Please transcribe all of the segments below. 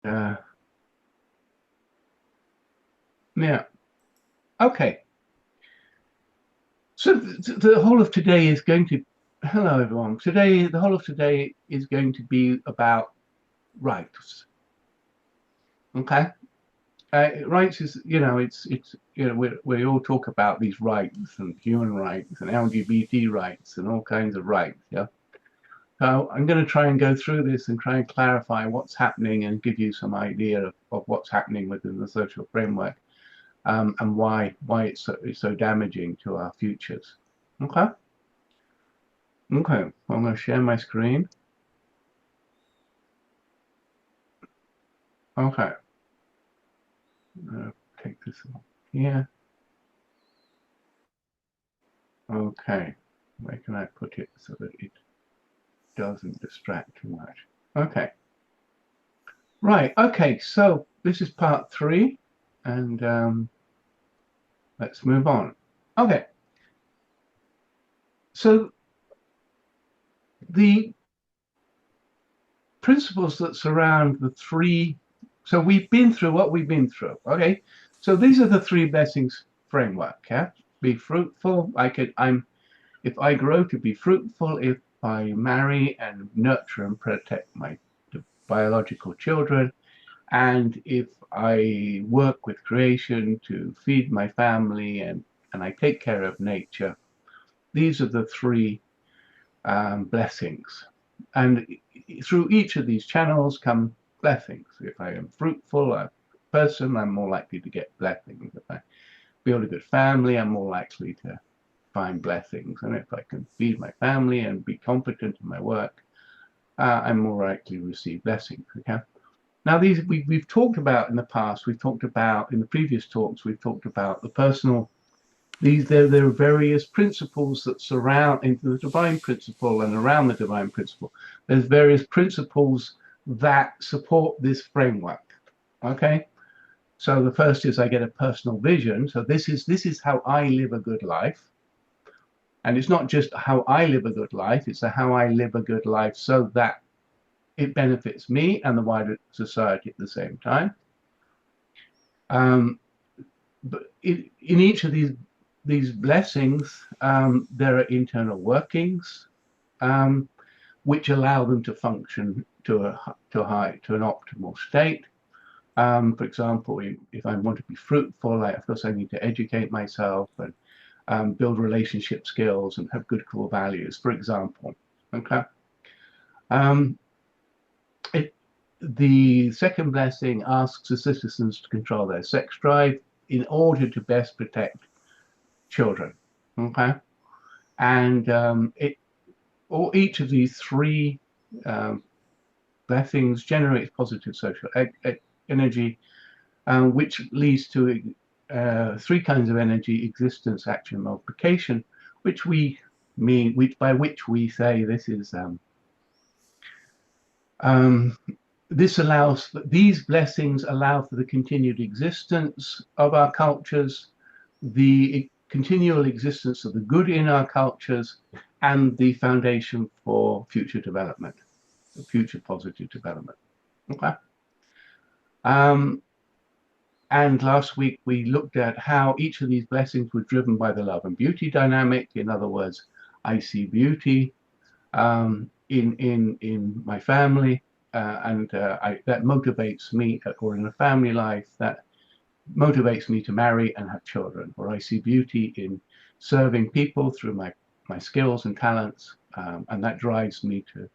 uh, yeah. Okay. So the whole of today is going to, hello everyone. Today, the whole of today is going to be about rights. Okay. Rights is, we all talk about these rights and human rights and LGBT rights and all kinds of rights. Yeah. So I'm going to try and go through this and try and clarify what's happening and give you some idea of what's happening within the social framework, and why it's so damaging to our futures. Okay. Okay. I'm going to share my screen. Okay. Take this off here. Okay. Where can I put it so that it doesn't distract too much? Okay. Right. Okay. So this is part three, and let's move on. Okay. So the principles that surround the three. So we've been through what we've been through. Okay. So these are the three blessings framework. Yeah. Be fruitful. If I grow to be fruitful, if I marry and nurture and protect my biological children, and if I work with creation to feed my family and I take care of nature, these are the three blessings. And through each of these channels come blessings. If I am fruitful a person, I'm more likely to get blessings. If I build a good family, I'm more likely to find blessings. And if I can feed my family and be competent in my work, I'm more likely to receive blessings. Okay. Now, we've talked about in the past. We've talked about in the previous talks. We've talked about the personal. There are various principles that surround into the divine principle and around the divine principle. There's various principles that support this framework. Okay. So the first is I get a personal vision. So this is how I live a good life. And it's not just how I live a good life, it's how I live a good life so that it benefits me and the wider society at the same time. Um, but in each of these blessings, there are internal workings, um, which allow them to function to an optimal state. For example, if I want to be fruitful, of course, I need to educate myself and build relationship skills and have good core values, for example. Okay. Um, it, the second blessing asks the citizens to control their sex drive in order to best protect children. Okay. And each of these three um, blessings generates positive social energy, which leads to three kinds of energy: existence, action, multiplication, which we mean, by which we say this is um, these blessings allow for the continued existence of our cultures, the continual existence of the good in our cultures, and the foundation for future development, future positive development. Okay. Um, and last week we looked at how each of these blessings were driven by the love and beauty dynamic. In other words, I see beauty in my family, and that motivates me, or in a family life that motivates me to marry and have children. Or I see beauty in serving people through my skills and talents, and that drives me to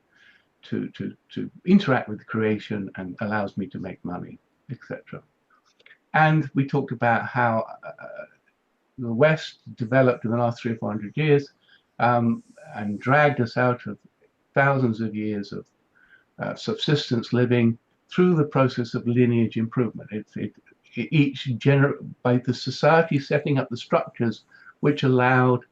interact with creation and allows me to make money, etc. And we talked about how the West developed in the last 300 or 400 years, and dragged us out of thousands of years of subsistence living through the process of lineage improvement. By the society setting up the structures which allowed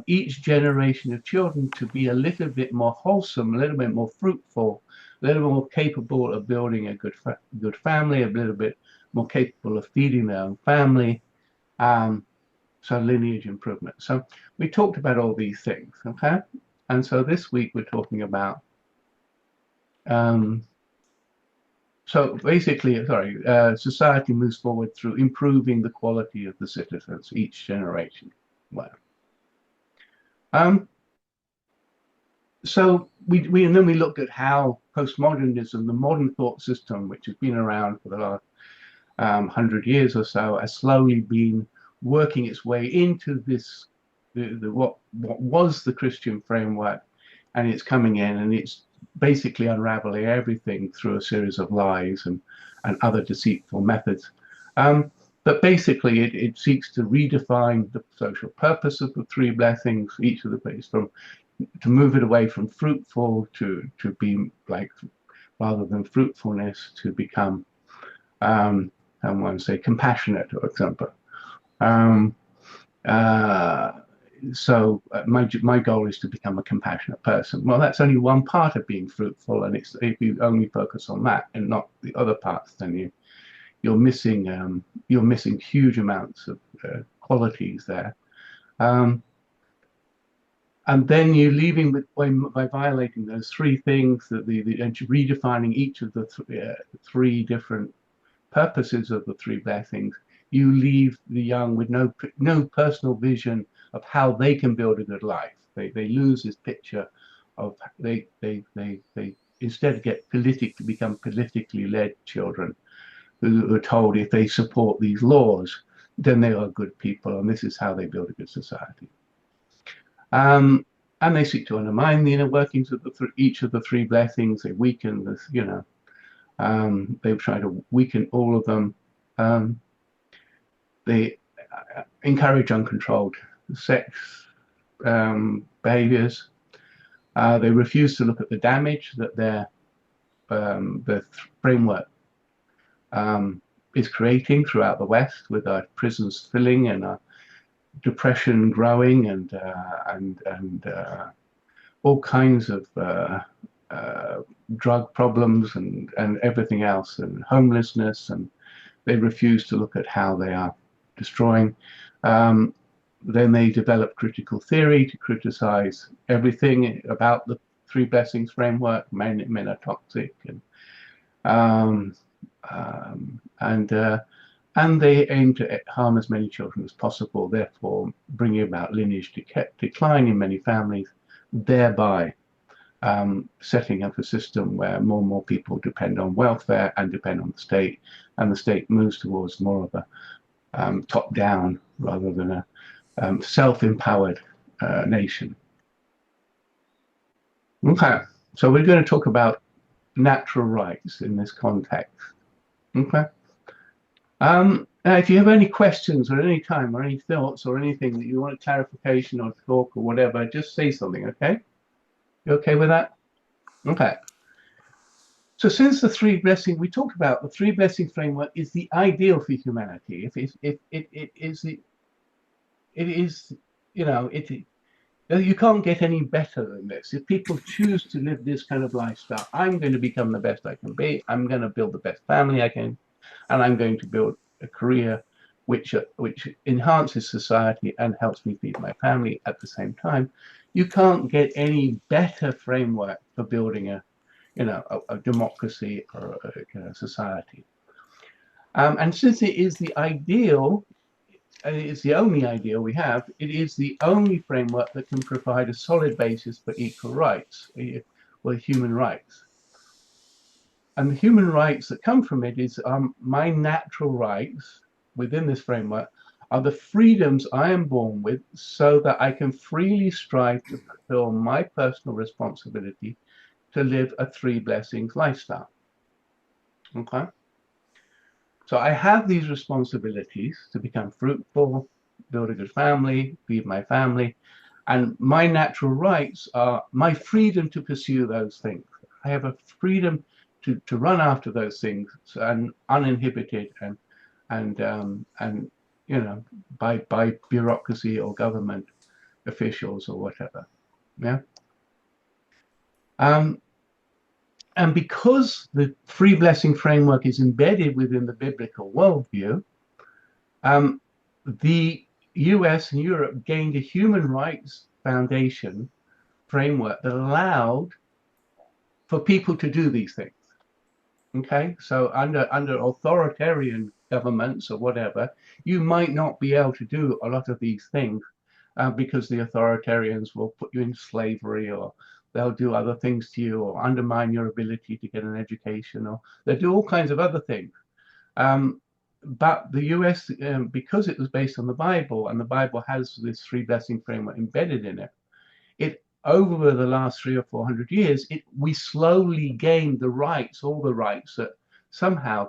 each generation of children to be a little bit more wholesome, a little bit more fruitful, a little more capable of building a good family, a little bit more capable of feeding their own family. Um, so lineage improvement. So we talked about all these things, okay? And so this week we're talking about um, So basically, sorry, society moves forward through improving the quality of the citizens each generation. Wow. Um, so we and then we looked at how postmodernism, the modern thought system, which has been around for the last 100 years or so, has slowly been working its way into this what was the Christian framework, and it's coming in and it's basically unraveling everything through a series of lies and other deceitful methods. Um, but basically, it seeks to redefine the social purpose of the three blessings, each of the ways from to move it away from fruitful to be like rather than fruitfulness to become I want to say compassionate, for example. Um, uh, my goal is to become a compassionate person. Well, that's only one part of being fruitful, and it's if you only focus on that and not the other parts, then you're missing huge amounts of qualities there. Um, and then you're leaving with by violating those three things and redefining each of the three different purposes of the three blessings, you leave the young with no personal vision of how they can build a good life. They lose this picture of they instead become politically led children who are told if they support these laws, then they are good people, and this is how they build a good society. Um, and they seek to undermine the inner workings of each of the three blessings. They weaken this, they try to weaken all of them. Um, they encourage uncontrolled sex behaviors. They refuse to look at the damage that their framework is creating throughout the West, with our prisons filling and our depression growing and all kinds of drug problems and everything else, and homelessness, and they refuse to look at how they are destroying. Um, then they develop critical theory to criticize everything about the three blessings framework. Men are toxic, um, and they aim to harm as many children as possible, therefore bringing about lineage decline in many families, thereby setting up a system where more and more people depend on welfare and depend on the state, and the state moves towards more of a top-down rather than a self-empowered nation. Okay, so we're going to talk about natural rights in this context. Okay. If you have any questions or any time or any thoughts or anything that you want clarification or talk or whatever, just say something, okay? You okay with that? Okay. So since the three blessing, we talked about the three blessing framework is the ideal for humanity. If it is it is, you can't get any better than this. If people choose to live this kind of lifestyle, I'm going to become the best I can be. I'm going to build the best family I can, and I'm going to build a career which enhances society and helps me feed my family at the same time. You can't get any better framework for building a democracy or a society. And since it is the ideal, and it's the only ideal we have, it is the only framework that can provide a solid basis for equal rights, well, human rights. And the human rights that come from it is my natural rights within this framework are the freedoms I am born with so that I can freely strive to fulfill my personal responsibility to live a three blessings lifestyle. Okay? So I have these responsibilities to become fruitful, build a good family, feed my family, and my natural rights are my freedom to pursue those things. I have a freedom to run after those things and uninhibited and by bureaucracy or government officials or whatever. Yeah. Um, and because the free blessing framework is embedded within the biblical worldview, um, the US and Europe gained a human rights foundation framework that allowed for people to do these things. Okay, so under authoritarian governments or whatever, you might not be able to do a lot of these things because the authoritarians will put you in slavery, or they'll do other things to you, or undermine your ability to get an education, or they'll do all kinds of other things. But the US, because it was based on the Bible, and the Bible has this three blessing framework embedded in it, it over the last 300 or 400 years, we slowly gained the rights, all the rights that somehow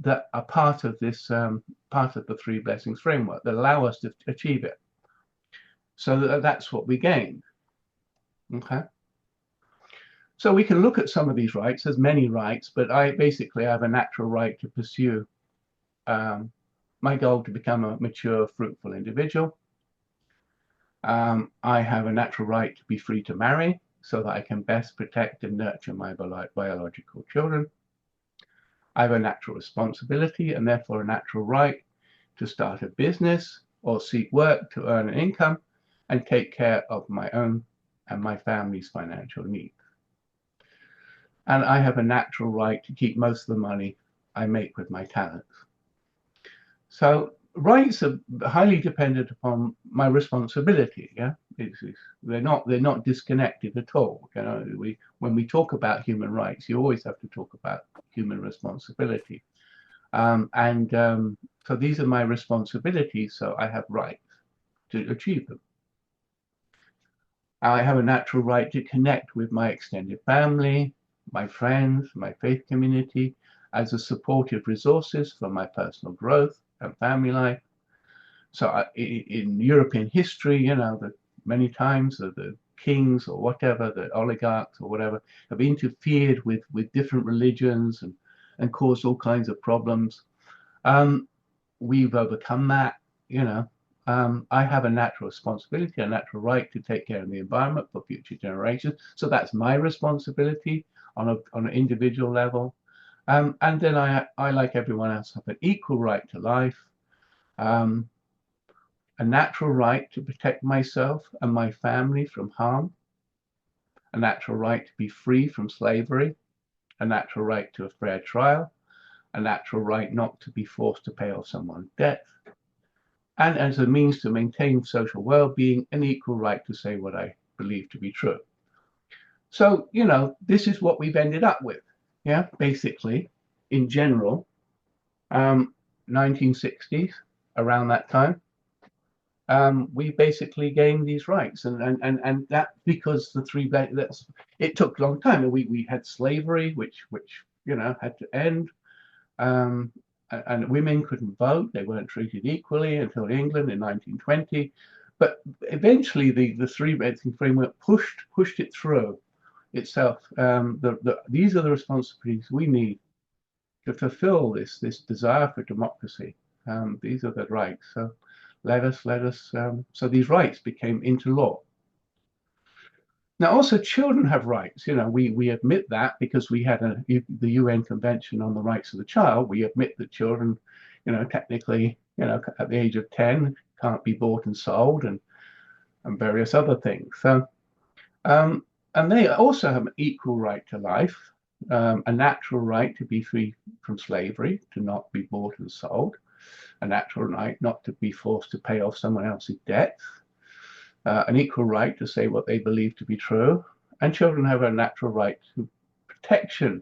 that are part of this, part of the three blessings framework that allow us to achieve it. So that's what we gained. Okay. So we can look at some of these rights. There's many rights, but I basically have a natural right to pursue my goal to become a mature, fruitful individual. I have a natural right to be free to marry so that I can best protect and nurture my biological children. I have a natural responsibility and therefore a natural right to start a business or seek work to earn an income and take care of my own and my family's financial needs. And I have a natural right to keep most of the money I make with my talents. So rights are highly dependent upon my responsibility. Yeah, they're not disconnected at all. You know, when we talk about human rights, you always have to talk about human responsibility. So these are my responsibilities. So I have rights to achieve them. I have a natural right to connect with my extended family, my friends, my faith community, as a supportive resources for my personal growth and family life. So in European history, you know, that many times the kings or whatever, the oligarchs or whatever, have interfered with different religions and caused all kinds of problems. We've overcome that, you know. I have a natural responsibility, a natural right to take care of the environment for future generations. So that's my responsibility on an individual level. And then I, like everyone else, have an equal right to life, um, a natural right to protect myself and my family from harm, a natural right to be free from slavery, a natural right to a fair trial, a natural right not to be forced to pay off someone's debt, and as a means to maintain social well-being, an equal right to say what I believe to be true. So, you know, this is what we've ended up with. Yeah, basically, in general, 1960s, around that time, we basically gained these rights, and that because the that's it took a long time. We had slavery, which you know had to end, and women couldn't vote; they weren't treated equally until England in 1920. But eventually, the three blessing framework pushed it through itself. These are the responsibilities we need to fulfill this desire for democracy. These are the rights. So let us. So these rights became into law. Now, also children have rights. You know, we admit that because we had the UN Convention on the Rights of the Child. We admit that children, you know, technically, you know, at the age of 10 can't be bought and sold, and various other things. So, and they also have an equal right to life, a natural right to be free from slavery, to not be bought and sold, a natural right not to be forced to pay off someone else's debts, an equal right to say what they believe to be true, and children have a natural right to protection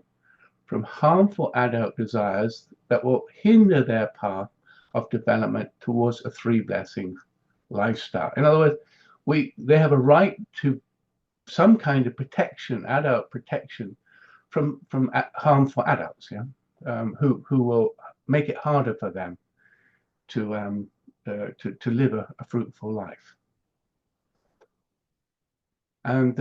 from harmful adult desires that will hinder their path of development towards a three blessings lifestyle. In other words, they have a right to some kind of protection, adult protection from harmful adults, yeah, who will make it harder for them to live a fruitful life. And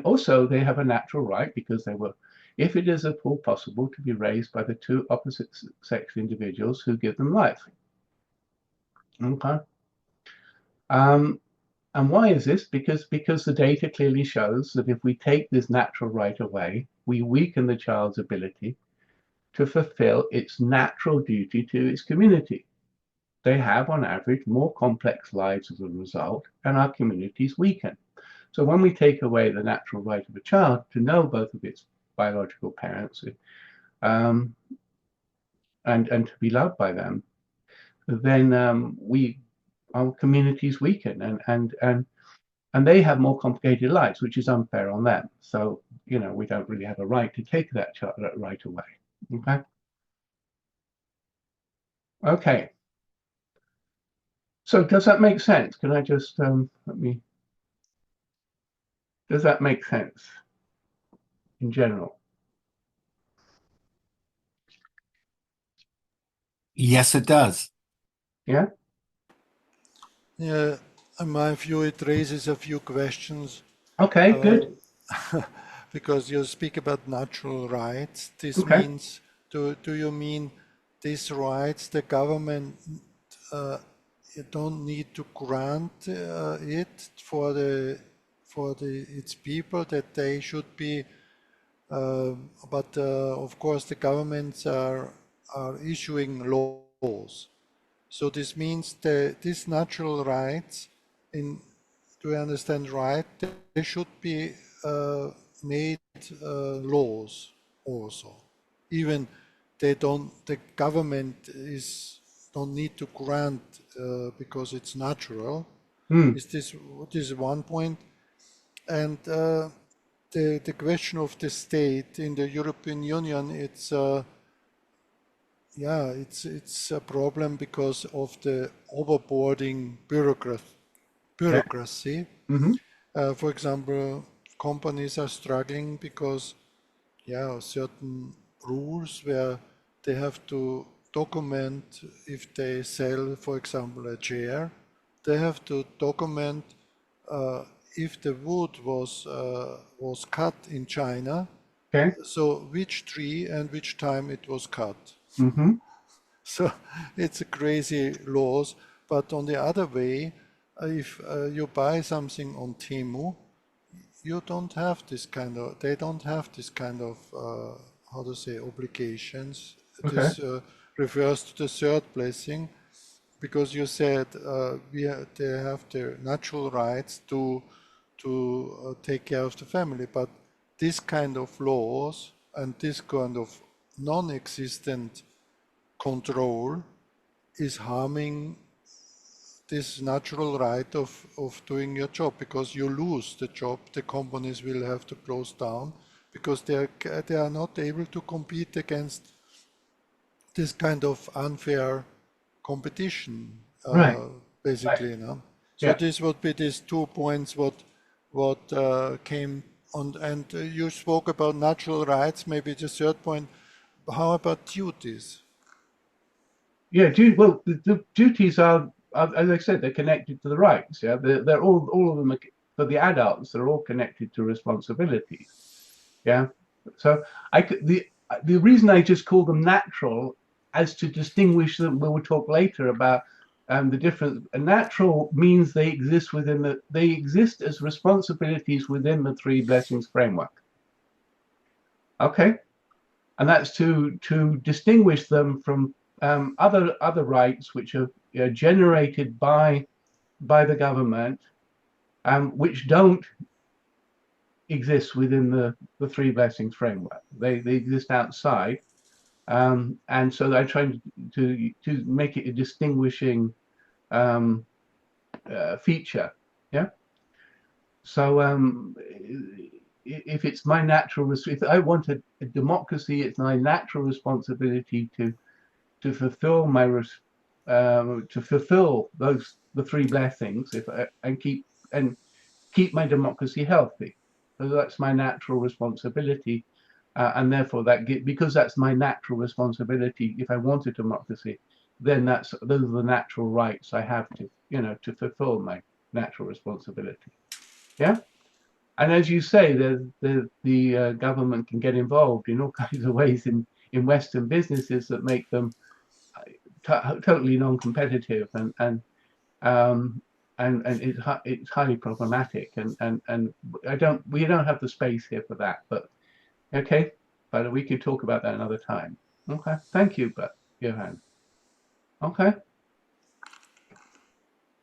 also they have a natural right, because they were, if it is at all possible, to be raised by the two opposite sex individuals who give them life. Okay. And why is this? Because the data clearly shows that if we take this natural right away, we weaken the child's ability to fulfill its natural duty to its community. They have, on average, more complex lives as a result, and our communities weaken. So when we take away the natural right of a child to know both of its biological parents, um, and to be loved by them, then our communities weaken, and they have more complicated lives, which is unfair on them. So we don't really have a right to take that right away. Okay. Okay. So does that make sense? Can I just let me? Does that make sense in general? Yes, it does. Yeah. Yeah, in my view, it raises a few questions Okay. uh, Good. because you speak about natural rights. This Okay. means, do you mean these rights the government uh, you don't need to grant it for the its people that they should be, but of course the governments are issuing laws. So this means that these natural rights, in to understand right, they should be made laws also. Even they don't, the government is don't need to grant because it's natural. Hmm. This is one point, and the question of the state in the European Union, it's a problem because of the overboarding Okay. bureaucracy. Mm-hmm. For example, companies are struggling because certain rules where they have to document if they sell, for example, a chair, they have to document uh, if the wood was cut in China, Okay. so which tree and which time it was cut. Mm-hmm. So it's a crazy laws. But on the other way, if you buy something on Temu, you don't have this kind of, they don't have this kind of, how to say, obligations. Okay. This refers to the third blessing, because you said they have their natural rights to take care of the family. But this kind of laws and this kind of non-existent control is harming this natural right of doing your job, because you lose the job, the companies will have to close down because they are not able to compete against this kind of unfair competition, Right. Right. basically. No? So Yeah. this would be these 2 points what came on, and you spoke about natural rights. Maybe the third point. How about duties? Yeah. Well, the duties are, as I said, they're connected to the rights. Yeah. They're all of them for the adults. They're all connected to responsibilities. Yeah. So the reason I just call them natural, as to distinguish them, we will talk later about the difference. A natural means they exist as responsibilities within the three blessings framework. Okay, and that's to distinguish them from other rights which are generated by the government, which don't exist within the three blessings framework. They exist outside. And so I try to make it a distinguishing um, feature. Yeah. So if it's my natural, if I want a democracy, it's my natural responsibility to fulfill to fulfill the three blessings, and keep my democracy healthy. So that's my natural responsibility, and therefore because that's my natural responsibility. If I want a democracy, then those are the natural rights I have to fulfill my natural responsibility. Yeah, and as you say, the government can get involved in all kinds of ways in Western businesses that make them totally non-competitive, um, and it's highly problematic, and we don't have the space here for that. But okay, but we could talk about that another time. Okay, thank you, but Johan. Okay,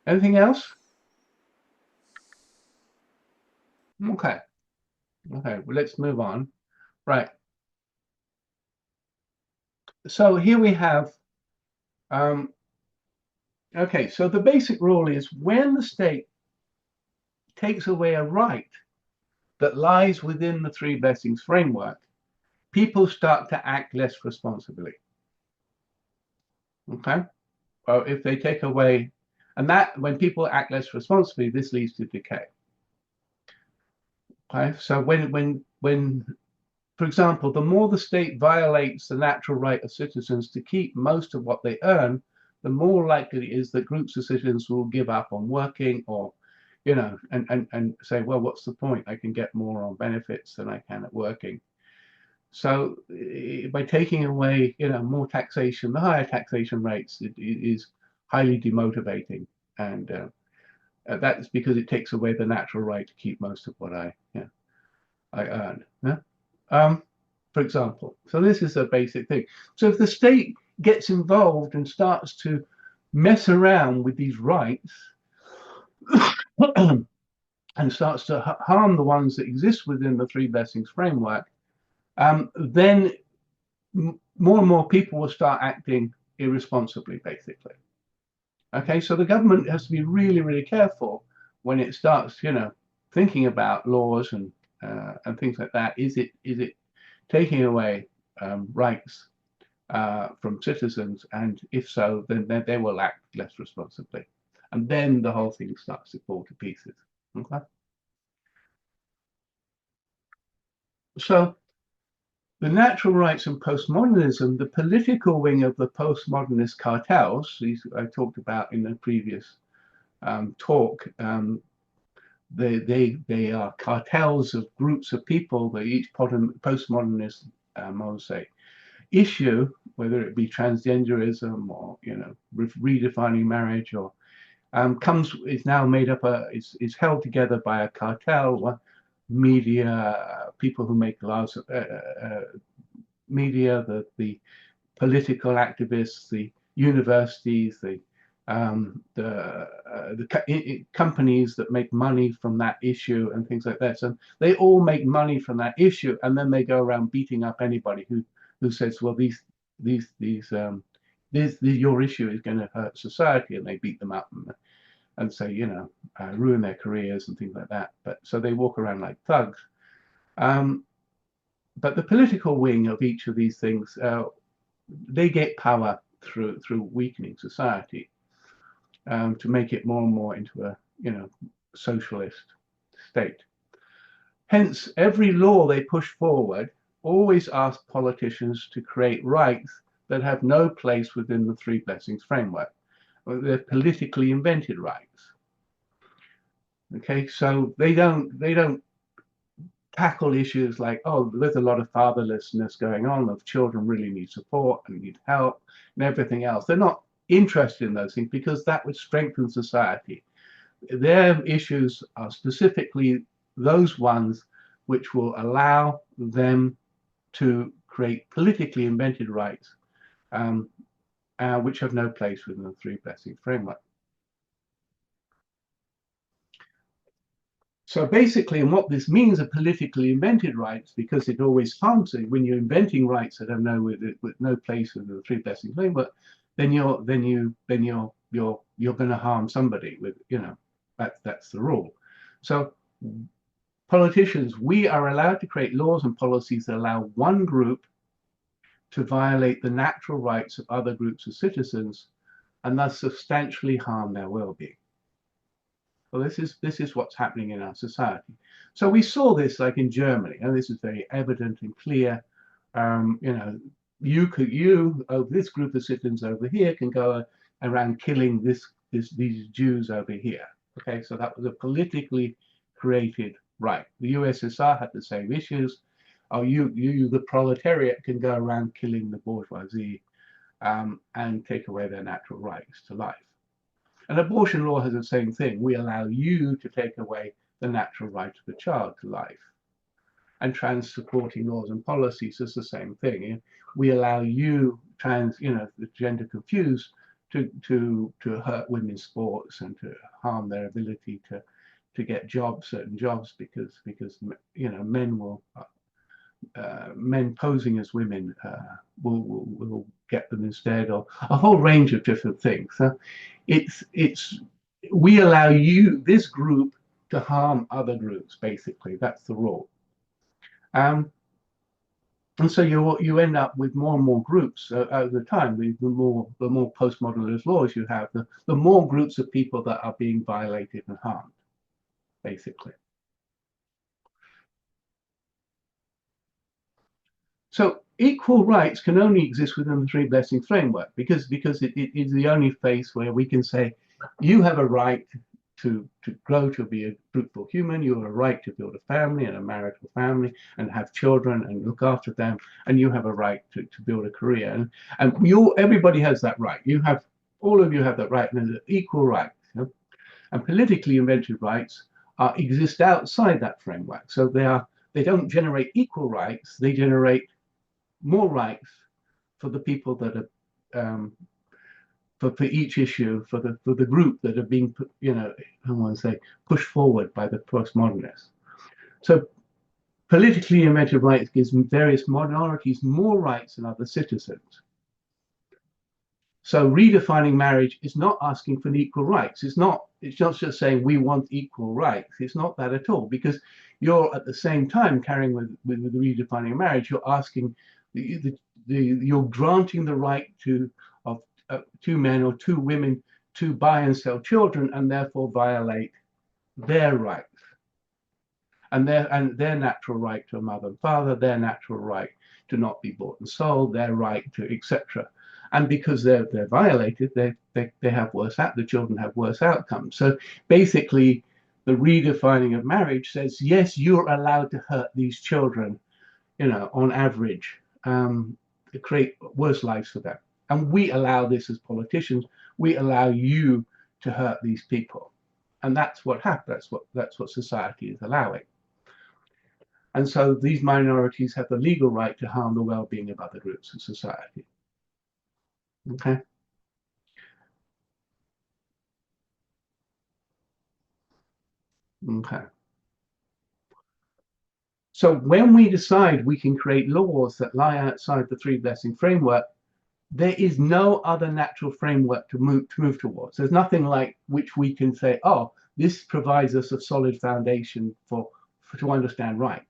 anything else? Okay, okay, well, let's move on. Right. So here we have, okay, so the basic rule is when the state takes away a right that lies within the three blessings framework, people start to act less responsibly. Okay? Well, if they take away, and that when people act less responsibly, this leads to decay. Okay? So when for example, the more the state violates the natural right of citizens to keep most of what they earn, the more likely it is that groups of citizens will give up on working or, you know, and say, well, what's the point? I can get more on benefits than I can at working. So by taking away, you know, more taxation, the higher taxation rates, it is highly demotivating. And that's because it takes away the natural right to keep most of what I earn. Yeah? For example, so this is a basic thing. So if the state gets involved and starts to mess around with these rights and starts to harm the ones that exist within the three blessings framework, then more and more people will start acting irresponsibly, basically. Okay, so the government has to be really, really careful when it starts, you know, thinking about laws and things like that. Is it taking away rights from citizens, and if so, then they will act less responsibly, and then the whole thing starts to fall to pieces. Okay, so the natural rights and postmodernism, the political wing of the postmodernist cartels, these I talked about in the previous talk. They are cartels of groups of people that each postmodernist, I would say, issue, whether it be transgenderism or, you know, redefining marriage, or is now made up is held together by a cartel, media, people who make laws, media, the political activists, the universities, the companies that make money from that issue and things like that. So they all make money from that issue, and then they go around beating up anybody who says, well, your issue is going to hurt society, and they beat them up and say, you know, ruin their careers and things like that. But so they walk around like thugs. But the political wing of each of these things, they get power through weakening society, to make it more and more into a, you know, socialist state. Hence, every law they push forward always asks politicians to create rights that have no place within the three blessings framework. They're politically invented rights. Okay, so they don't tackle issues like, oh, there's a lot of fatherlessness going on, of children really need support and need help and everything else. They're not interested in those things because that would strengthen society. Their issues are specifically those ones which will allow them to create politically invented rights, which have no place within the three blessings framework. So basically, and what this means are politically invented rights, because it always harms it. When you're inventing rights that have no place within the three blessings framework, then you're going to harm somebody with, you know, that's the rule. So politicians, we are allowed to create laws and policies that allow one group to violate the natural rights of other groups of citizens and thus substantially harm their well-being. Well, this is what's happening in our society. So we saw this like in Germany, and this is very evident and clear. You know, this group of citizens over here can go around killing these Jews over here. Okay, so that was a politically created right. The USSR had the same issues. Oh, the proletariat, can go around killing the bourgeoisie and take away their natural rights to life. And abortion law has the same thing. We allow you to take away the natural right of the child to life. And trans supporting laws and policies is the same thing. We allow you, the gender confused, to hurt women's sports and to harm their ability to get jobs, certain jobs, because men will men posing as women will get them instead, or a whole range of different things. It's we allow this group to harm other groups. Basically, that's the rule. And so you end up with more and more groups over time. The more postmodernist laws you have, the more groups of people that are being violated and harmed, basically. So equal rights can only exist within the three blessing framework because it is the only place where we can say you have a right to grow to be a fruitful human. You have a right to build a family and a marital family and have children and look after them. And you have a right to build a career. And everybody has that right. All of you have that right, and there's equal rights. And politically invented rights exist outside that framework. So they don't generate equal rights. They generate more rights for the people that are for each issue, for the group that are being, I want to say, pushed forward by the postmodernists. So politically invented rights gives various minorities more rights than other citizens. So redefining marriage is not asking for equal rights. It's not just saying we want equal rights. It's not that at all, because you're at the same time carrying with redefining marriage, you're asking you're granting the right of two men or two women to buy and sell children, and therefore violate their rights and their natural right to a mother and father, their natural right to not be bought and sold, their right to etc. And because they're violated, they have the children have worse outcomes. So basically, the redefining of marriage says, yes, you're allowed to hurt these children, on average, to create worse lives for them. And we allow this as politicians. We allow you to hurt these people, and that's what happens. That's what society is allowing. And so these minorities have the legal right to harm the well-being of other groups in society. Okay. Okay. So when we decide we can create laws that lie outside the three blessing framework, there is no other natural framework to move towards. There's nothing like which we can say, oh, this provides us a solid foundation to understand rights.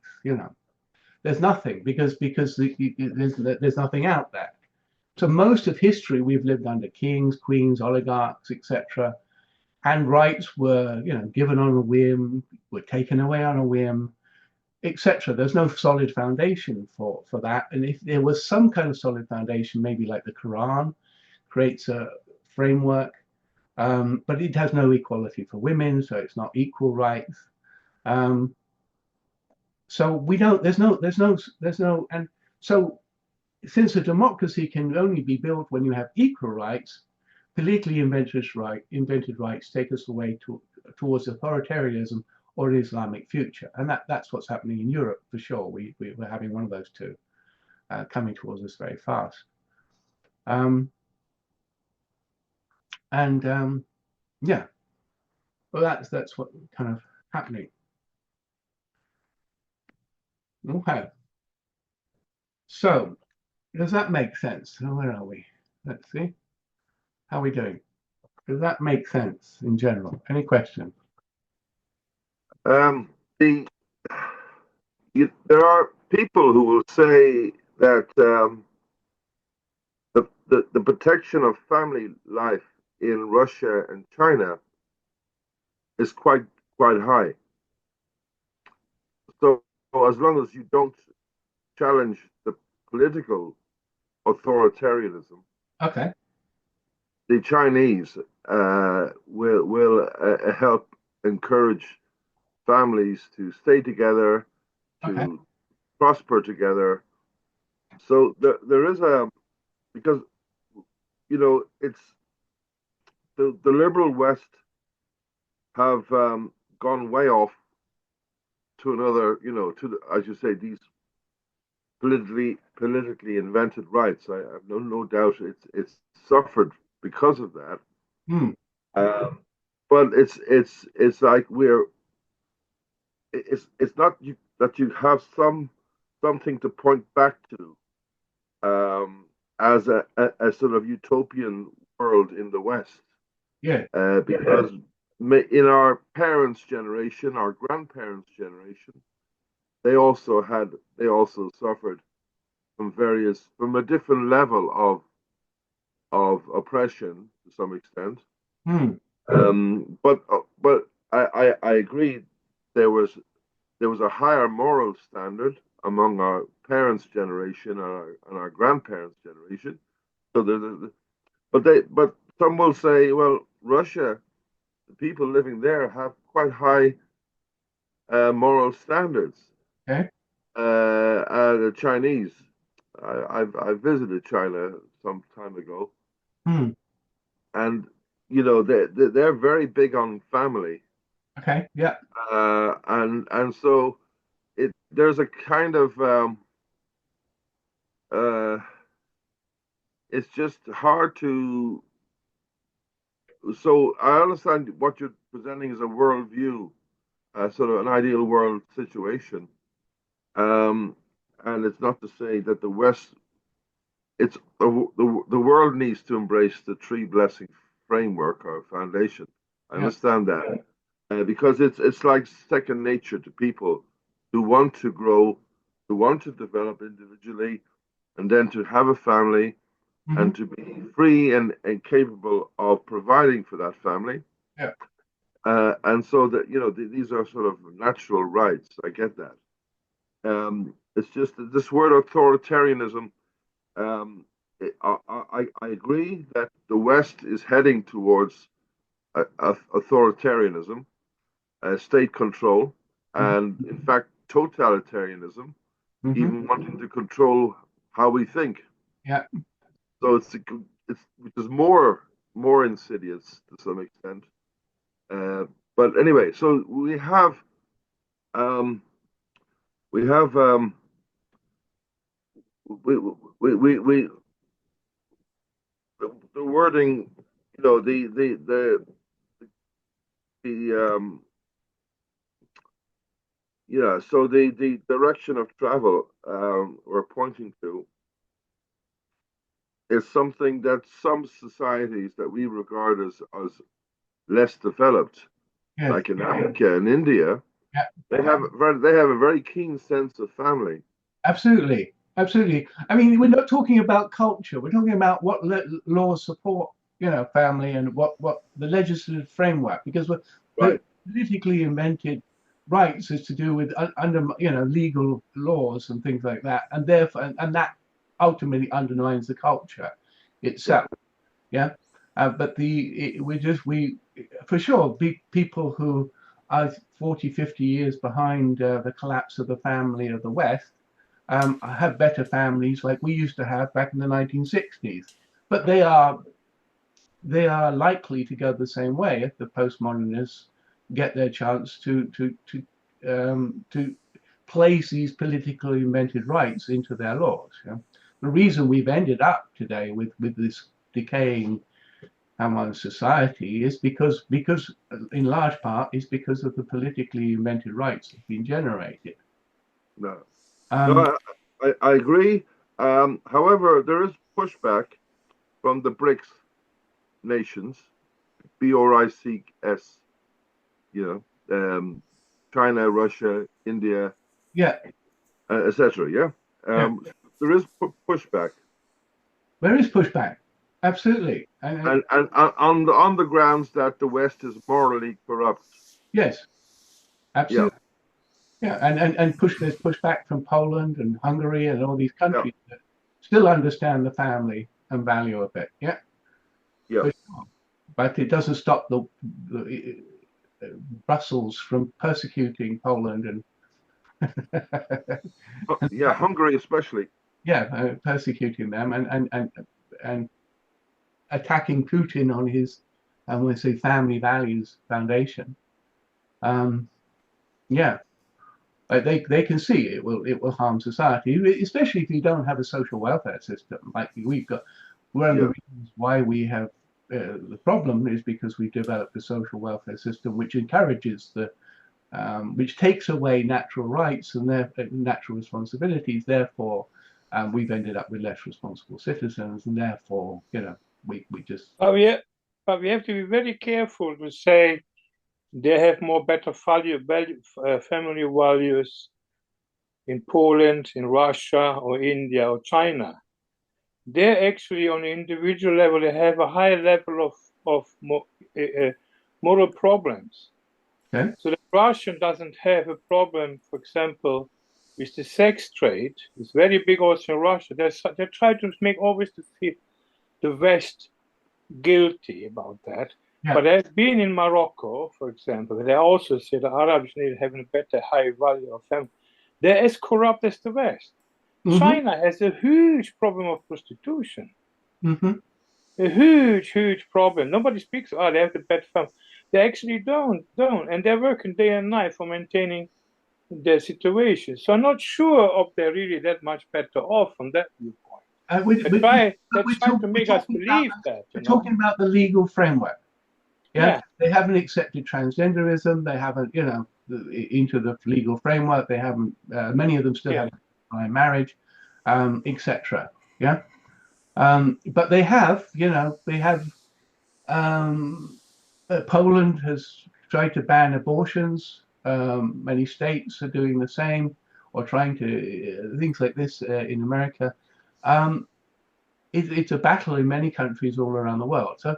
There's nothing because there's nothing out there. So most of history we've lived under kings, queens, oligarchs, etc. And rights were, given on a whim, were taken away on a whim, etc. There's no solid foundation for that. And if there was some kind of solid foundation, maybe like the Quran creates a framework, but it has no equality for women, so it's not equal rights. So we don't. There's no. And so since a democracy can only be built when you have equal rights, politically invented rights take us away towards authoritarianism or an Islamic future. And that's what's happening in Europe for sure. We're having one of those two coming towards us very fast. Yeah, well, that's what kind of happening. Okay. So does that make sense? Where are we? Let's see. How are we doing? Does that make sense in general? Any questions? There are people who will say that the protection of family life in Russia and China is quite high. So as long as you don't challenge the political authoritarianism, okay, the Chinese will help encourage families to stay together, to prosper together. So there is because it's the liberal West have gone way off to another, as you say, these politically invented rights. I have no doubt it's suffered because of that. But it's like it's not that you have some something to point back to as a sort of utopian world in the West. Yeah. Because in our parents' generation, our grandparents' generation, they also suffered from a different level of oppression to some extent. Hmm. But I agree there was a higher moral standard among our parents' generation and our grandparents' generation. So but some will say, well, Russia, the people living there have quite high moral standards. Okay. The Chinese, I visited China some time ago, Hmm. and they're very big on family, Okay. Yeah. and so there's a kind of uh, it's just hard to. So I understand what you're presenting as a worldview, sort of an ideal world situation. Um, and it's not to say that the West, the world needs to embrace the three blessing framework or foundation. I Yeah. understand that because it's like second nature to people who want to grow, who want to develop individually, and then to have a family Hmm. and to be free and capable of providing for that family. Yeah. And so that these are sort of natural rights. I get that. It's just that this word authoritarianism. Um, I agree that the West is heading towards authoritarianism, state control, Hmm. and in fact totalitarianism, Hmm. even wanting to control how we think. Yeah. So it's which is more insidious to some extent. Uh, but anyway, so um, we have we the wording, the yeah. So the direction of travel we're pointing to is something that some societies that we regard as less developed, Yes. like in Africa and India, Yeah. they have a very keen sense of family. Absolutely. Absolutely. I mean, we're not talking about culture. We're talking about what laws support, family, and what the legislative framework, because Right. politically invented rights is to do with under, legal laws and things like that, and therefore, and that ultimately undermines the culture Yeah. itself. Yeah. But we for sure people who are 40, 50 years behind the collapse of the family of the West have better families like we used to have back in the 1960s. But they are likely to go the same way if the postmodernists get their chance to place these politically invented rights into their laws. The reason we've ended up today with this decaying our society is because in large part is because of the politically invented rights that have been generated. No. Um, No, I agree. However, there is pushback from the BRICS nations, BRICS, China, Russia, India, yeah, etc. Yeah, yeah, there is pushback, there is pushback, absolutely, and on the grounds that the West is morally corrupt. yes, Yeah, absolutely, yeah, and there's pushback from Poland and Hungary and all these yeah, countries that still understand the family and value of it. Yeah, yeah, for sure. But it doesn't stop the Brussels from persecuting Poland and yeah. Hungary especially. yeah, persecuting them and attacking Putin on his, I want to say, family values foundation. Um, yeah, they can see it will harm society, especially if you don't have a social welfare system like we've got. One of the Yeah, reasons why we have the problem is because we developed a social welfare system which encourages the which takes away natural rights and their natural responsibilities. Therefore, we've ended up with less responsible citizens, and therefore, we just. But we have to be very careful to say they have more better family values in Poland, in Russia, or India, or China. They're actually on an individual level, they have a higher level of moral problems. Okay. So the Russian doesn't have a problem, for example, with the sex trade. It's very big also in Russia. They try to make always the West guilty about that. Yeah. But I've been in Morocco, for example, they also say the Arabs need having a better high value of family. They're as corrupt as the West. Mm-hmm. China has a huge problem of prostitution. Mm-hmm. A huge problem. Nobody speaks, they have the bad family. They actually don't. And they're working day and night for maintaining their situation. So I'm not sure if they're really that much better off from that viewpoint. They try to make us believe that. We're talking about the legal framework. Yeah? They haven't accepted transgenderism. They haven't, into the legal framework. They haven't. Many of them still have marriage, etc. Yeah. But they have, Poland has tried to ban abortions. Many states are doing the same, or trying to things like this in America. It's a battle in many countries all around the world. So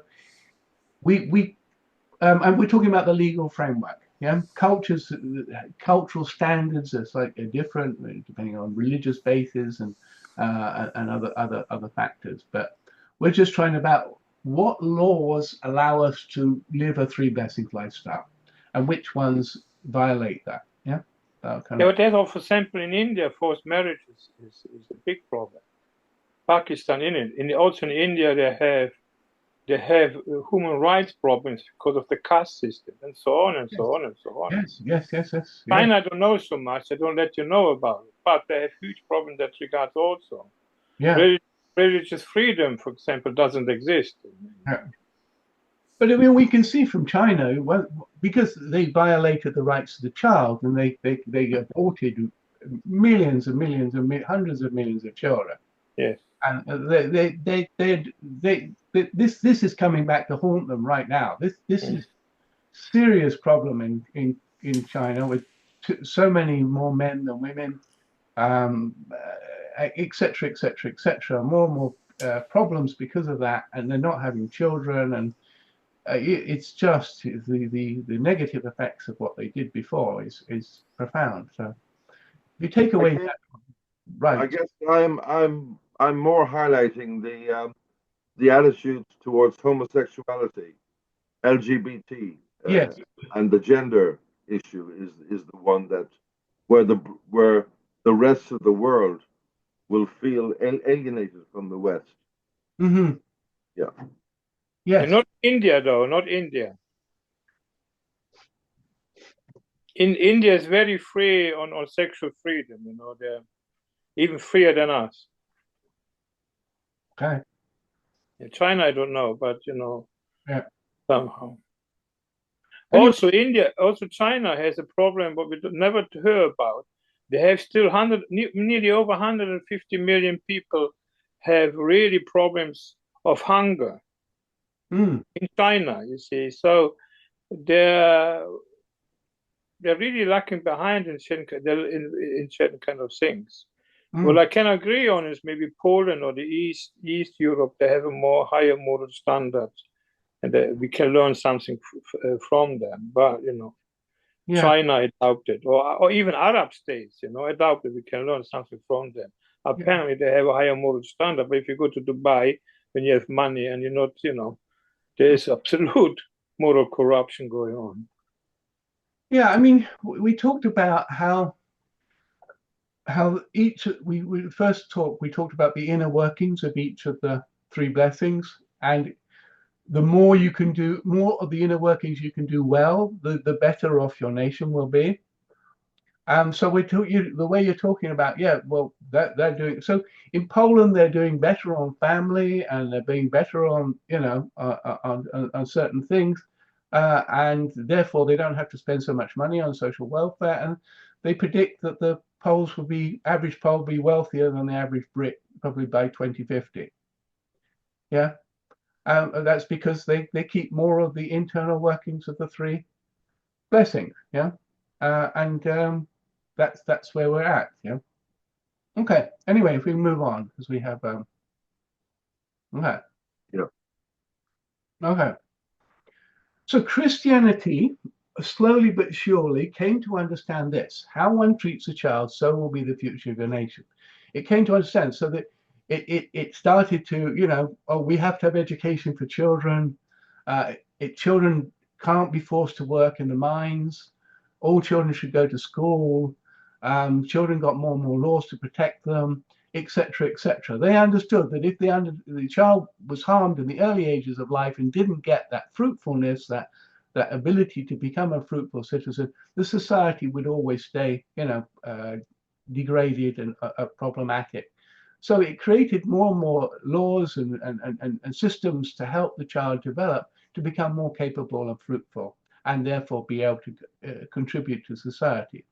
and we're talking about the legal framework. Yeah, cultural standards are slightly different depending on religious bases and other factors. But we're just trying about what laws allow us to live a three blessings lifestyle, and which ones violate that. Yeah. But that, for example, in India, forced marriage is a big problem. Pakistan also in India they have human rights problems because of the caste system and so on and so on and so on. Yes. China, I don't know so much. I don't let you know about it, but they have huge problems that regards also. Yeah. Religious freedom, for example, doesn't exist. Yeah. But I mean, we can see from China, because they violated the rights of the child, and they aborted millions and millions and hundreds of millions of children. Yes. And this is coming back to haunt them right now. This is serious problem in China with so many more men than women, etc. More and more problems because of that, and they're not having children, and it's just the negative effects of what they did before is profound. So if you take away that, right? I guess I'm more highlighting the attitudes towards homosexuality, LGBT, yes, and the gender issue is the one that where the rest of the world will feel alienated from the West. Mm-hmm. Yeah. Yes. And not India, though. Not India. In India is very free on sexual freedom. They're even freer than us. Okay. In China, I don't know, but somehow. Also, China has a problem, but we never hear about. They have still nearly over 150 million people have really problems of hunger in China. You see, so they're really lacking behind in certain kind of things. Well, I can agree on is maybe Poland or the East Europe. They have a higher moral standards, and we can learn something from them. But China adopted, or even Arab states, adopted. We can learn something from them. Apparently, they have a higher moral standard. But if you go to Dubai, when you have money and you're not, there is absolute moral corruption going on. Yeah, I mean, we talked about how we first talked about the inner workings of each of the three blessings, and the more you can do, more of the inner workings you can do well, the better off your nation will be. So the way you're talking about, that they're doing. So in Poland, they're doing better on family, and they're being better on on certain things. and therefore they don't have to spend so much money on social welfare. And they predict that the Poles will be, average Pole will be wealthier than the average Brit probably by 2050. Yeah, that's because they keep more of the internal workings of the three blessings. Yeah, and that's where we're at. Yeah. Okay. Anyway, if we move on, because we have okay. Yeah. Okay. So Christianity, slowly but surely, came to understand this: how one treats a child, so will be the future of a nation. It came to understand, so that it started to, you know, oh, we have to have education for children. Children can't be forced to work in the mines. All children should go to school. Children got more and more laws to protect them, etc., etc. They understood that if the child was harmed in the early ages of life and didn't get that fruitfulness, that ability to become a fruitful citizen, the society would always stay, you know, degraded and problematic. So it created more and more laws and systems to help the child develop to become more capable and fruitful, and therefore be able to contribute to society.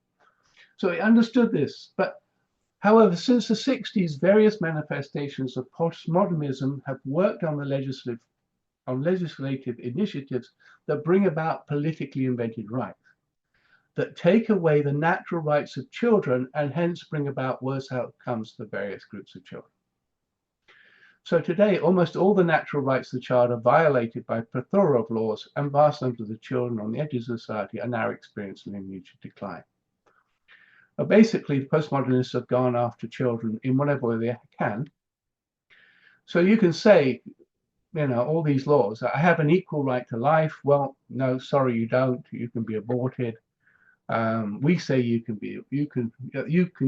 So it understood this. But however, since the 60s, various manifestations of postmodernism have worked on the legislative initiatives that bring about politically invented rights, that take away the natural rights of children and hence bring about worse outcomes for various groups of children. So today, almost all the natural rights of the child are violated by a plethora of laws, and vast numbers of the children on the edges of society are now experiencing lineage decline. Basically, the postmodernists have gone after children in whatever way they can. So you can say, you know, all these laws, I have an equal right to life. Well, no, sorry, you don't. You can be aborted. We say you can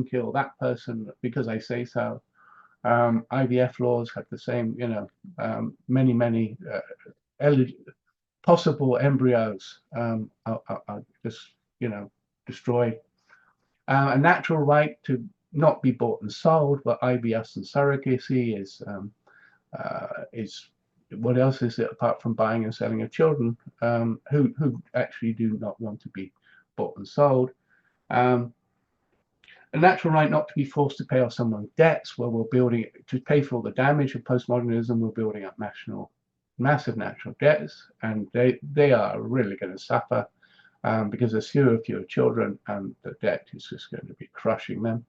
kill that person because I say so. IVF laws have the same, you know, many possible embryos are just, you know, destroyed. A natural right to not be bought and sold, but IVF and surrogacy is what else is it apart from buying and selling of children who actually do not want to be bought and sold. A natural right not to be forced to pay off someone's debts. Well, we're building to pay for all the damage of postmodernism. We're building up massive natural debts, and they are really going to suffer. Because there's fewer children, and the debt is just going to be crushing them.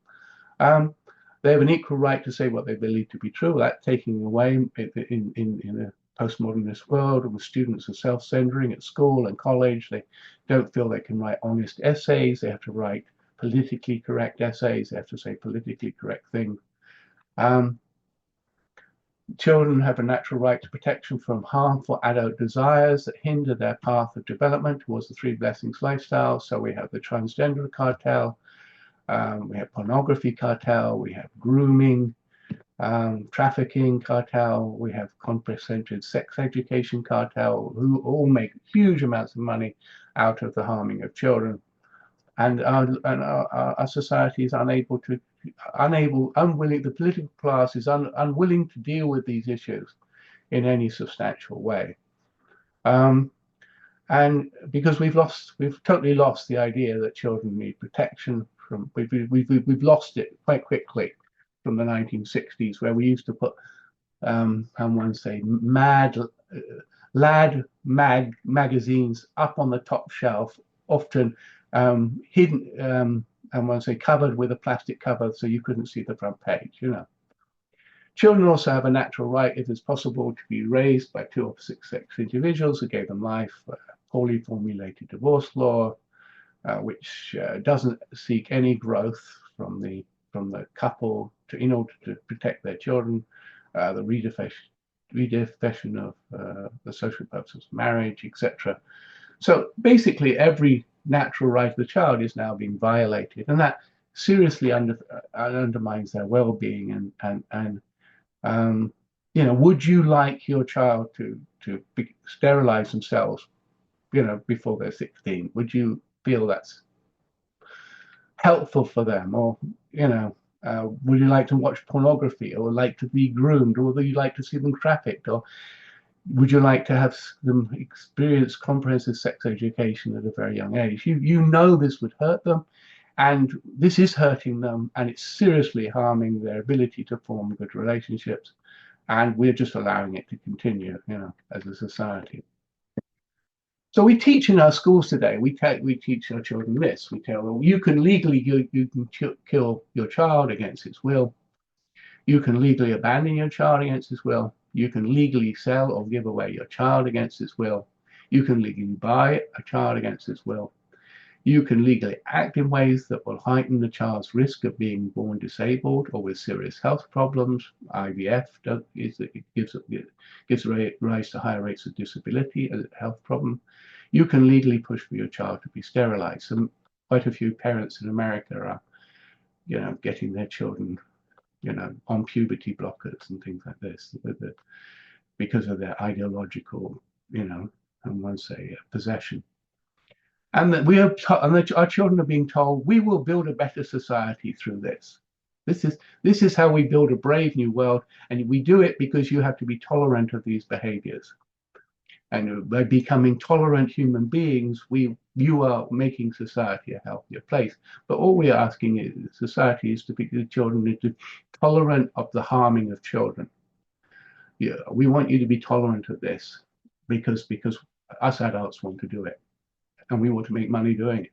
They have an equal right to say what they believe to be true without taking away in a postmodernist world where students are self-centering at school and college. They don't feel they can write honest essays. They have to write politically correct essays. They have to say politically correct things. Children have a natural right to protection from harmful adult desires that hinder their path of development towards the three blessings lifestyle. So we have the transgender cartel, we have pornography cartel, we have grooming, trafficking cartel, we have concentrated sex education cartel, who all make huge amounts of money out of the harming of children. And our society is unwilling, the political class is unwilling to deal with these issues in any substantial way. And because we've totally lost the idea that children need protection from, we've lost it quite quickly from the 1960s, where we used to put, how one say, lad magazines up on the top shelf, often hidden, and one say covered with a plastic cover so you couldn't see the front page, you know. Children also have a natural right, if it's possible, to be raised by two opposite sex individuals who gave them life. Poorly formulated divorce law, which doesn't seek any growth from the couple in order to protect their children. The redefinition of the social purposes of marriage, etc. So basically, every natural right of the child is now being violated, and that seriously undermines their well-being. And you know, would you like your child to sterilize themselves, you know, before they're 16? Would you feel that's helpful for them? Or, you know, would you like to watch pornography, or like to be groomed, or would you like to see them trafficked? Or would you like to have them experience comprehensive sex education at a very young age? You know this would hurt them, and this is hurting them, and it's seriously harming their ability to form good relationships. And we're just allowing it to continue, as a society. So we teach in our schools today. We teach our children this. We tell them you can legally you can kill your child against its will. You can legally abandon your child against its will. You can legally sell or give away your child against its will. You can legally buy a child against its will. You can legally act in ways that will heighten the child's risk of being born disabled or with serious health problems. IVF gives rise to higher rates of disability as a health problem. You can legally push for your child to be sterilized. And quite a few parents in America are, getting their children, on puberty blockers and things like this, because of their ideological, and one say possession. And that our children are being told, we will build a better society through this. This is how we build a brave new world, and we do it because you have to be tolerant of these behaviors. And by becoming tolerant human beings, you are making society a healthier place. But all we're asking is society is to be the children to be tolerant of the harming of children. Yeah, we want you to be tolerant of this because us adults want to do it, and we want to make money doing it,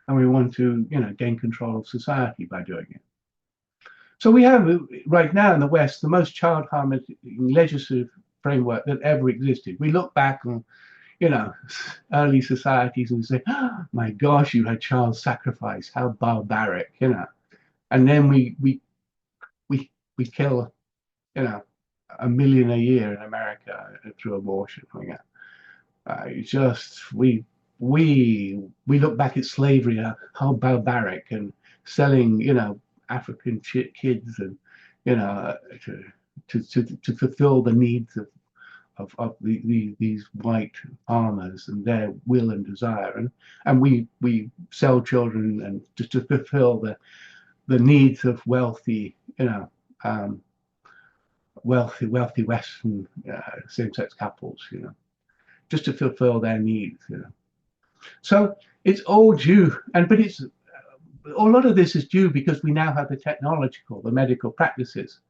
and we want to gain control of society by doing it. So we have right now in the West the most child harming legislative framework that ever existed. We look back on early societies and say, oh, my gosh, you had child sacrifice, how barbaric, and then we kill 1 million a year in America through abortion. We look back at slavery, how barbaric, and selling African kids and to fulfill the needs of these white farmers and their will and desire, and we sell children and just to fulfill the needs of wealthy wealthy Western same-sex couples, just to fulfill their needs. So it's all due, but it's a lot of this is due because we now have the medical practices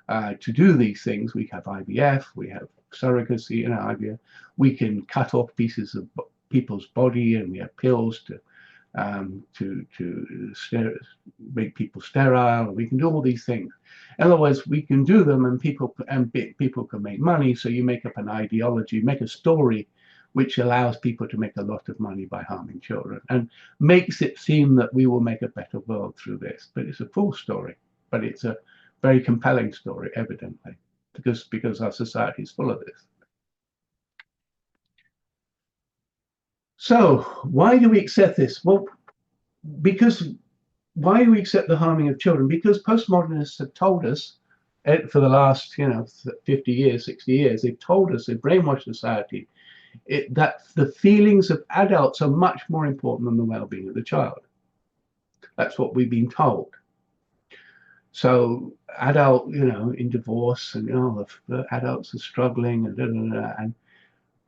to do these things. We have IVF, we have surrogacy in IVF. We can cut off pieces of people's body, and we have pills to make people sterile. We can do all these things. In other words, we can do them, and people can make money. So you make up an ideology, make a story, which allows people to make a lot of money by harming children, and makes it seem that we will make a better world through this. But it's a false story. But it's a very compelling story, evidently, because our society is full of this. So why do we accept this? Well, why do we accept the harming of children? Because postmodernists have told us for the last 50 years, 60 years, they've told us, they've brainwashed society, that the feelings of adults are much more important than the well-being of the child. That's what we've been told. So adult, in divorce, and the adults are struggling, and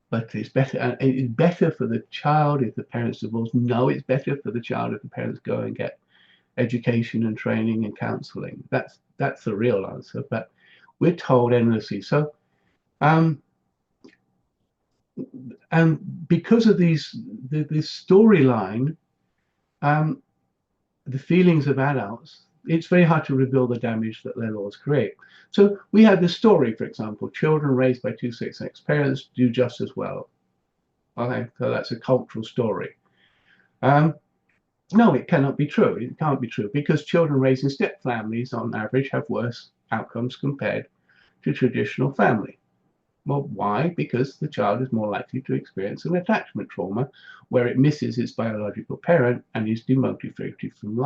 but it's better. And it's better for the child if the parents divorce. No, it's better for the child if the parents go and get education and training and counselling. That's the real answer. But we're told endlessly. So, and because of this storyline, the feelings of adults, it's very hard to reveal the damage that their laws create. So we have this story, for example, children raised by two same-sex parents do just as well. Okay, so that's a cultural story. No, it cannot be true. It can't be true because children raised in step families on average have worse outcomes compared to traditional family. Well, why? Because the child is more likely to experience an attachment trauma where it misses its biological parent and is demotivated from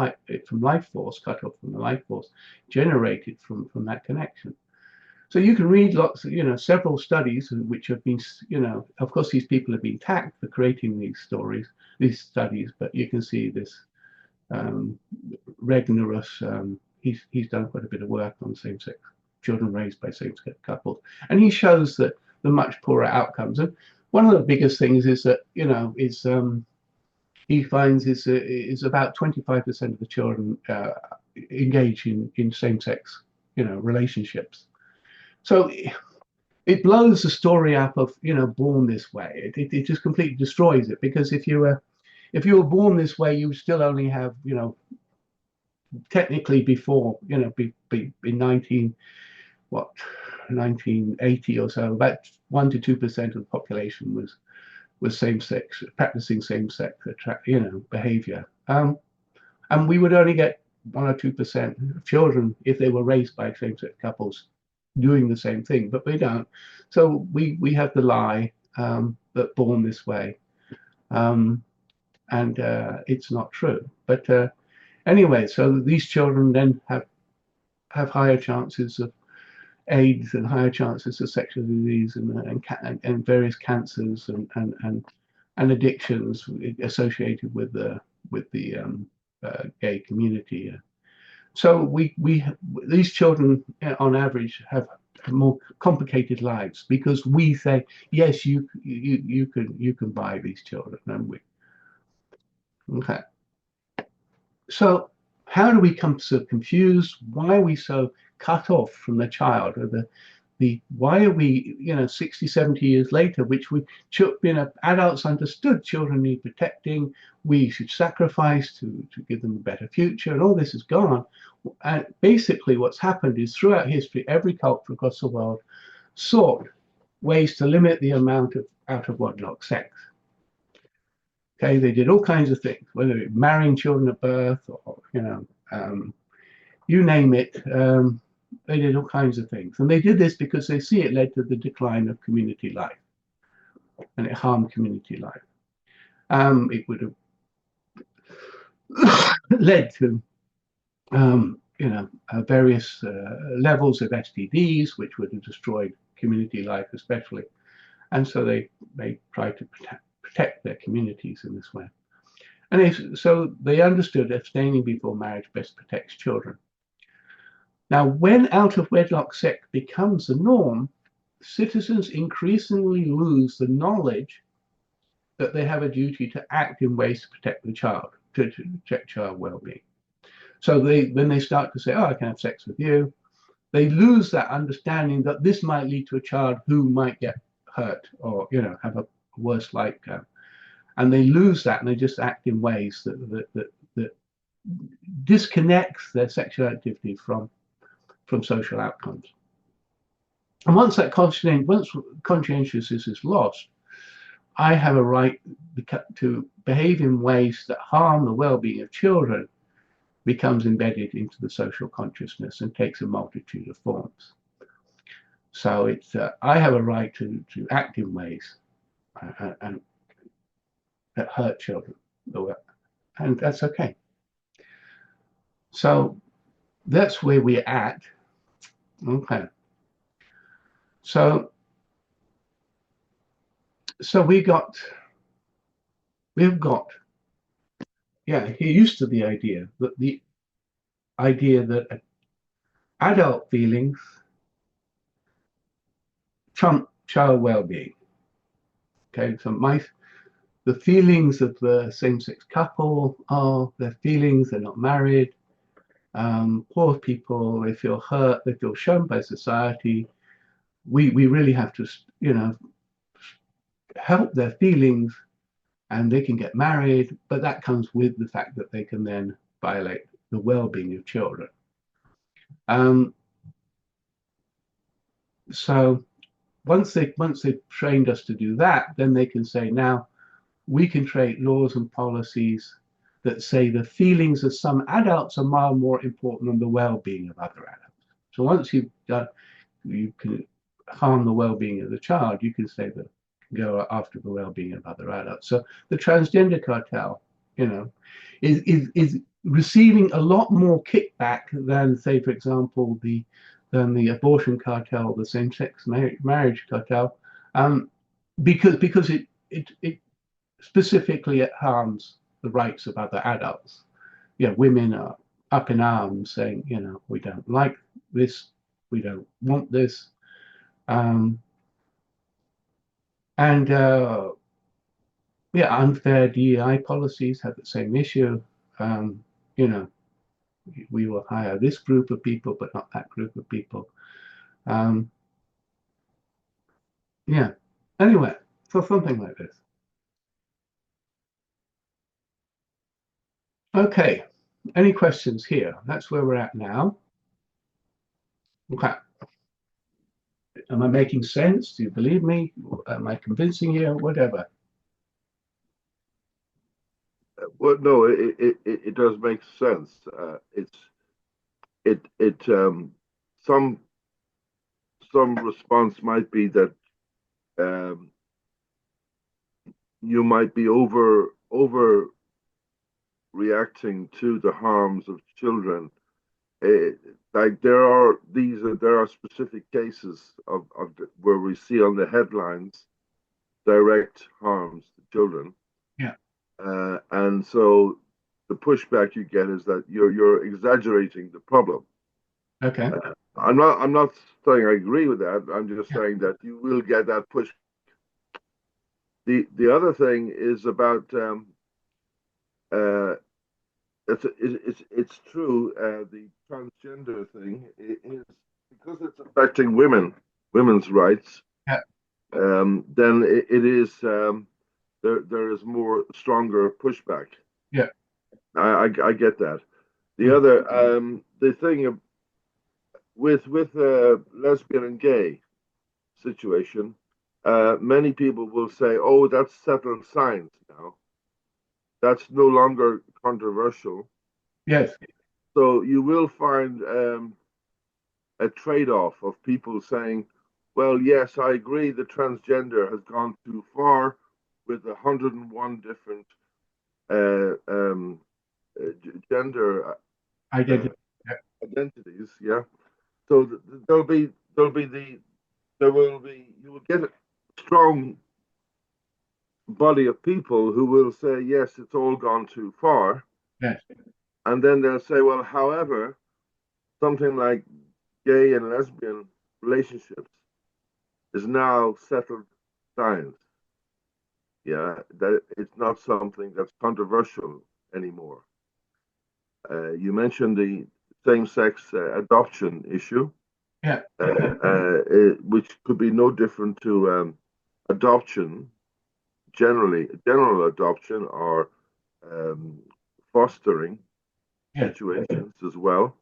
life force, cut off from the life force generated from that connection. So you can read lots of, several studies which have been, of course, these people have been tagged for creating these studies, but you can see this Regnerus, he's done quite a bit of work on same-sex children raised by same-sex couples, and he shows that the much poorer outcomes. And one of the biggest things is that he finds is about 25% of the children engage in same-sex relationships. So it blows the story up of born this way. It just completely destroys it, because if you were born this way, you still only have technically before in 1980 or so, about 1 to 2% of the population was same-sex, practicing same-sex behavior, and we would only get 1 or 2% of children if they were raised by same-sex couples doing the same thing, but we don't. So we have the lie that born this way, and it's not true. But anyway, so these children then have higher chances of AIDS and higher chances of sexual disease and various cancers and addictions associated with the gay community. So these children on average have more complicated lives, because we say, yes, you can buy these children, don't we? Okay. So how do we come so confused? Why are we so cut off from the child, or why are we 60, 70 years later, which adults understood children need protecting, we should sacrifice to give them a better future, and all this is gone. And basically what's happened is, throughout history, every culture across the world sought ways to limit the amount of out-of-wedlock sex. Okay, they did all kinds of things, whether it marrying children at birth, or you name it. They did all kinds of things, and they did this because they see it led to the decline of community life, and it harmed community life. It would have led to various levels of STDs, which would have destroyed community life especially, and so they tried to protect their communities in this way. And so they understood abstaining before marriage best protects children. Now, when out-of-wedlock sex becomes the norm, citizens increasingly lose the knowledge that they have a duty to act in ways to protect the child, to protect child well-being. So when they start to say, oh, I can have sex with you, they lose that understanding that this might lead to a child who might get hurt, or have a worse life, and they lose that, and they just act in ways that disconnects their sexual activity from social outcomes. And once conscientiousness is lost, I have a right to behave in ways that harm the well-being of children becomes embedded into the social consciousness and takes a multitude of forms. So I have a right to act in ways and that hurt children, and that's okay. So that's where we're at. Okay. So we've got, here used to the idea that adult feelings trump child well-being. Okay, so the feelings of the same-sex couple are their feelings, they're not married. Poor people, they feel hurt, they feel shunned by society. We really have to, help their feelings, and they can get married, but that comes with the fact that they can then violate the well-being of children. So once they've trained us to do that, then they can say, now we can create laws and policies that say the feelings of some adults are more important than the well-being of other adults. So once you can harm the well-being of the child, you can say that go after the well-being of other adults. So the transgender cartel, is receiving a lot more kickback than, say, for example, the abortion cartel, the same-sex marriage cartel, because it specifically it harms the rights of other adults. Women are up in arms saying, we don't like this we don't want this. And yeah, unfair DEI policies have the same issue. You know, we will hire this group of people, but not that group of people. Yeah. Anyway, so something like this. Okay. Any questions here? That's where we're at now. Okay. Am I making sense? Do you believe me? Am I convincing you? Whatever. Well, no, it does make sense. Some response might be that you might be over reacting to the harms of children. Like there are specific cases of where we see on the headlines direct harms to children. Yeah. And so the pushback you get is that you're exaggerating the problem. Okay. I'm not saying I agree with that. I'm just saying that you will get that push. The other thing is about it's true. The transgender thing is because it's affecting women's rights. Yeah. Then it is there is more stronger pushback. Yeah. I get that. The other the thing with lesbian and gay situation, many people will say, "Oh, that's settled science now. That's no longer controversial." Yes. So you will find a trade-off of people saying, "Well, yes, I agree. The transgender has gone too far with 101 different gender identities." Yeah. So you will get a strong body of people who will say, yes, it's all gone too far. Yes. And then they'll say, well, however, something like gay and lesbian relationships is now settled science. Yeah, that it's not something that's controversial anymore. You mentioned the same-sex adoption issue. Yeah. Which could be no different to adoption, general adoption or fostering situations as well.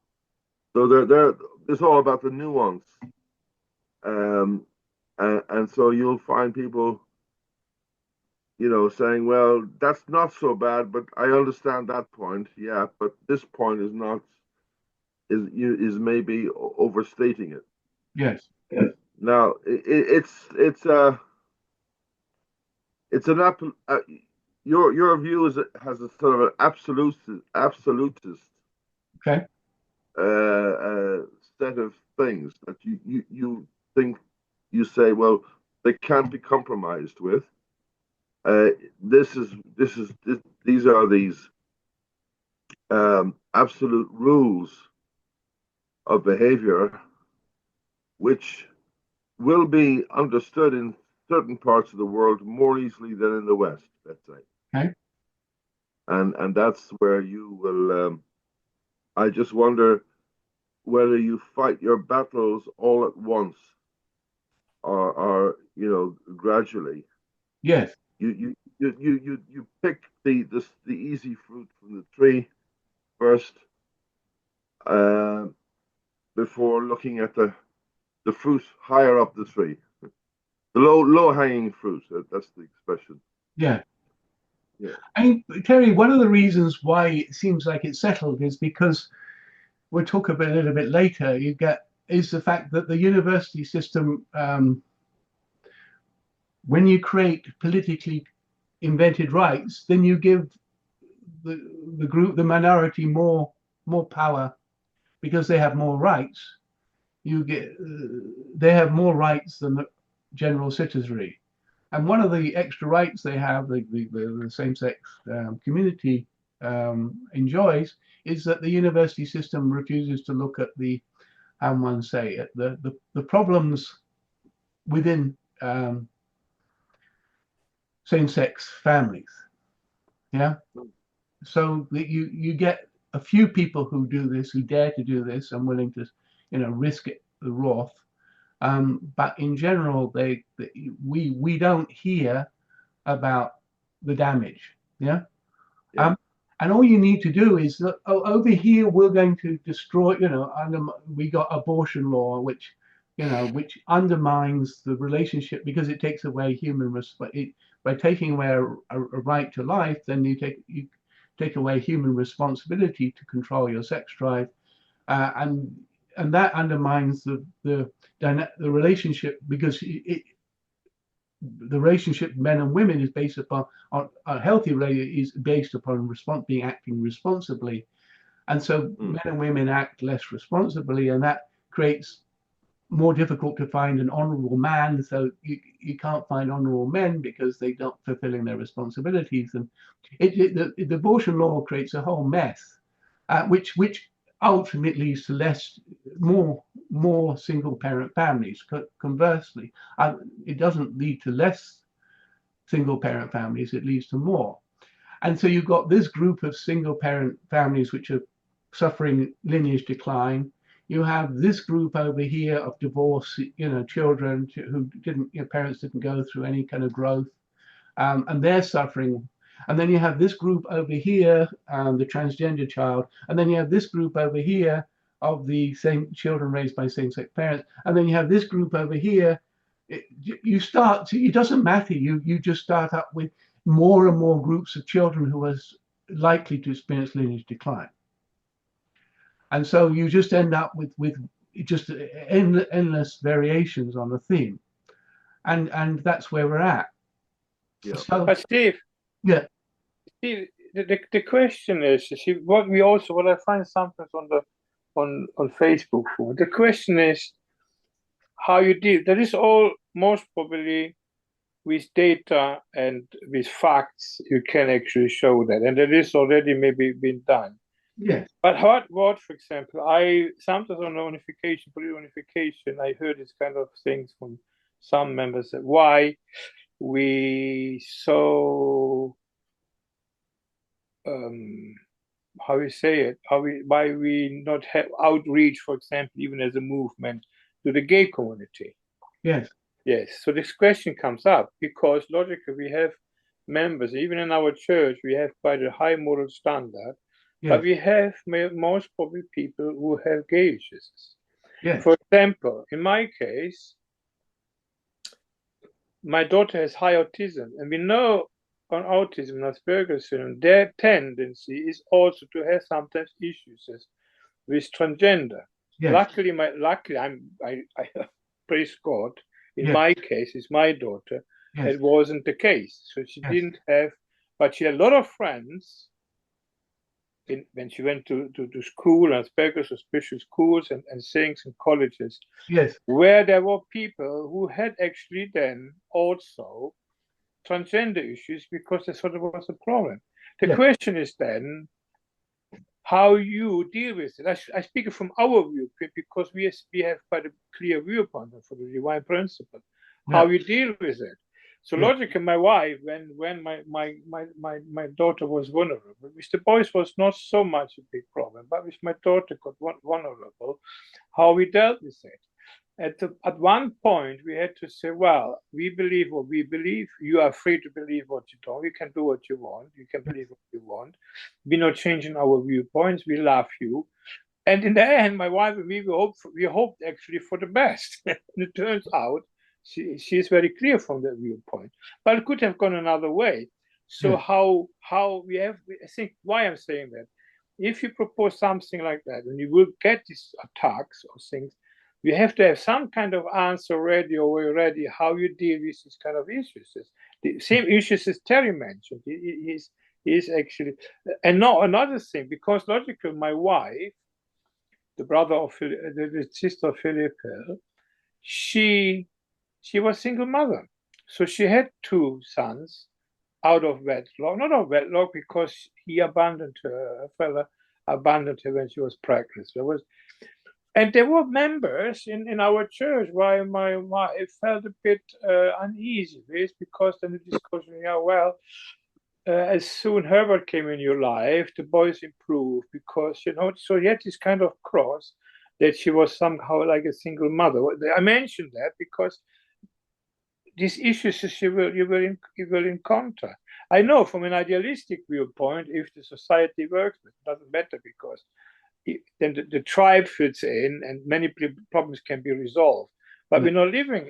So it's all about the nuance, and so you'll find people, saying, "Well, that's not so bad," but I understand that point. Yeah, but this point is not is maybe overstating it. Yes. Now it's your view has a sort of an absolutist Okay. set of things that you think you say, well, they can't be compromised with. These are these absolute rules of behavior which will be understood in certain parts of the world more easily than in the West, let's say. Okay. And that's where you will. I just wonder whether you fight your battles all at once, or gradually. Yes. You pick the easy fruit from the tree first, before looking at the fruit higher up the tree. The low hanging fruit. That's the expression. Yeah. Yeah. I mean, Terry, one of the reasons why it seems like it's settled is because we'll talk about a little bit later. Is the fact that the university system, when you create politically invented rights, then you give the minority more power because they have more rights. They have more rights than the general citizenry. And one of the extra rights they have, the same-sex community enjoys, is that the university system refuses to look at the and one say it. The problems within same-sex families, yeah. So that you get a few people who do this, who dare to do this, and willing to, risk it, the wrath. But in general, we don't hear about the damage, yeah. Yeah. And all you need to do is look, over here we're going to destroy, we got abortion law, which undermines the relationship because it takes away human respect. By taking away a right to life, then you take away human responsibility to control your sex drive, and that undermines the relationship, because the relationship men and women is based upon a healthy relationship is based upon acting responsibly, and so men and women act less responsibly, and that creates more difficult to find an honorable man. So you can't find honorable men because they're not fulfilling their responsibilities, and the abortion law creates a whole mess, which ultimately leads to more single parent families. Conversely, it doesn't lead to less single parent families, it leads to more. And so you've got this group of single parent families which are suffering lineage decline. You have this group over here of divorce, children who parents didn't go through any kind of growth, and they're suffering. And then you have this group over here, the transgender child, and then you have this group over here of the same children raised by same-sex parents, and then you have this group over here. It doesn't matter. You just start up with more and more groups of children who are likely to experience lineage decline, and so you just end up with just endless variations on the theme, and that's where we're at. Yeah. So, But Steve, yeah. Steve, the question is, what I find sometimes on Facebook for, the question is how you deal. That is all most probably with data and with facts. You can actually show that, and that is already maybe been done. Yes. But what, for example, I sometimes on political unification, I heard this kind of things from some members that why we so how you say it, why we not have outreach, for example, even as a movement to the gay community. Yes. Yes. So this question comes up because logically we have members, even in our church, we have quite a high moral standard, Yes. but we have most probably people who have gay issues. Yes. For example, in my case, my daughter has high autism, and we know on autism and Asperger's syndrome, their tendency is also to have sometimes issues with transgender. Yes. Luckily, I praise God. In my case, it's my daughter. It wasn't the case, so she didn't have, but she had a lot of friends. When she went to school, and Asperger's or special schools and things in colleges, where there were people who had actually then also transgender issues because they thought it was a problem. The question is then how you deal with it. I speak from our viewpoint because we have quite a clear viewpoint for the divine principle. How you deal with it. So logically, my wife, when my daughter was vulnerable, with the boys was not so much a big problem, but with my daughter got vulnerable, how we dealt with it. At one point, we had to say, well, we believe what we believe. You are free to believe what you don't. You can do what you want. You can believe what you want. We're not changing our viewpoints. We love you. And in the end, my wife and me, we hoped actually for the best. And it turns out she is very clear from that viewpoint. But it could have gone another way. So how we have, I think why I'm saying that, if you propose something like that, and you will get these attacks or things, you have to have some kind of answer ready how you deal with these kind of issues. The same issues as Terry mentioned. He's actually, and no, another thing, because logically, my wife, the sister of Philip, she was single mother. So she had two sons out of wedlock, not out of wedlock because he abandoned her, a fella abandoned her when she was pregnant. And there were members in our church why my wife felt a bit uneasy with, because then the discussion, yeah, well, as soon Herbert came in your life, the boys improved, because, you know, so you had this kind of cross that she was somehow like a single mother. I mentioned that because these issues you will encounter. I know from an idealistic viewpoint, if the society works, it doesn't matter, because then the tribe fits in and many problems can be resolved. But we're not living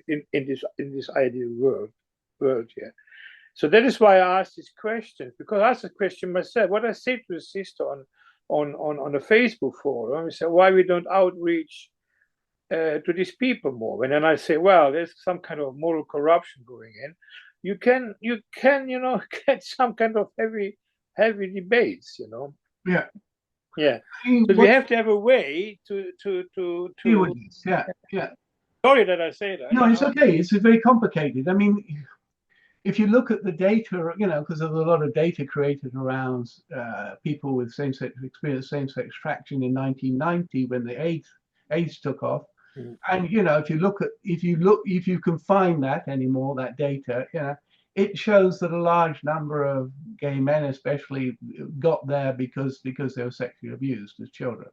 in this ideal world here. So that is why I asked this question, because I asked the question myself. What I said to the sister on the Facebook forum, we said, why we don't outreach to these people more? And then I say, well, there's some kind of moral corruption going in. You can you know, get some kind of heavy debates, you know. Yeah. Yeah. So we have to have a way to deal with this. Yeah. Yeah. Sorry that I say that. No, it's okay. It's very complicated. I mean, if you look at the data, you know, because there's a lot of data created around people with same-sex experience, same-sex attraction in 1990 when the AIDS took off. And you know, if you can find that anymore, that data, you know, it shows that a large number of gay men, especially, got there because they were sexually abused as children.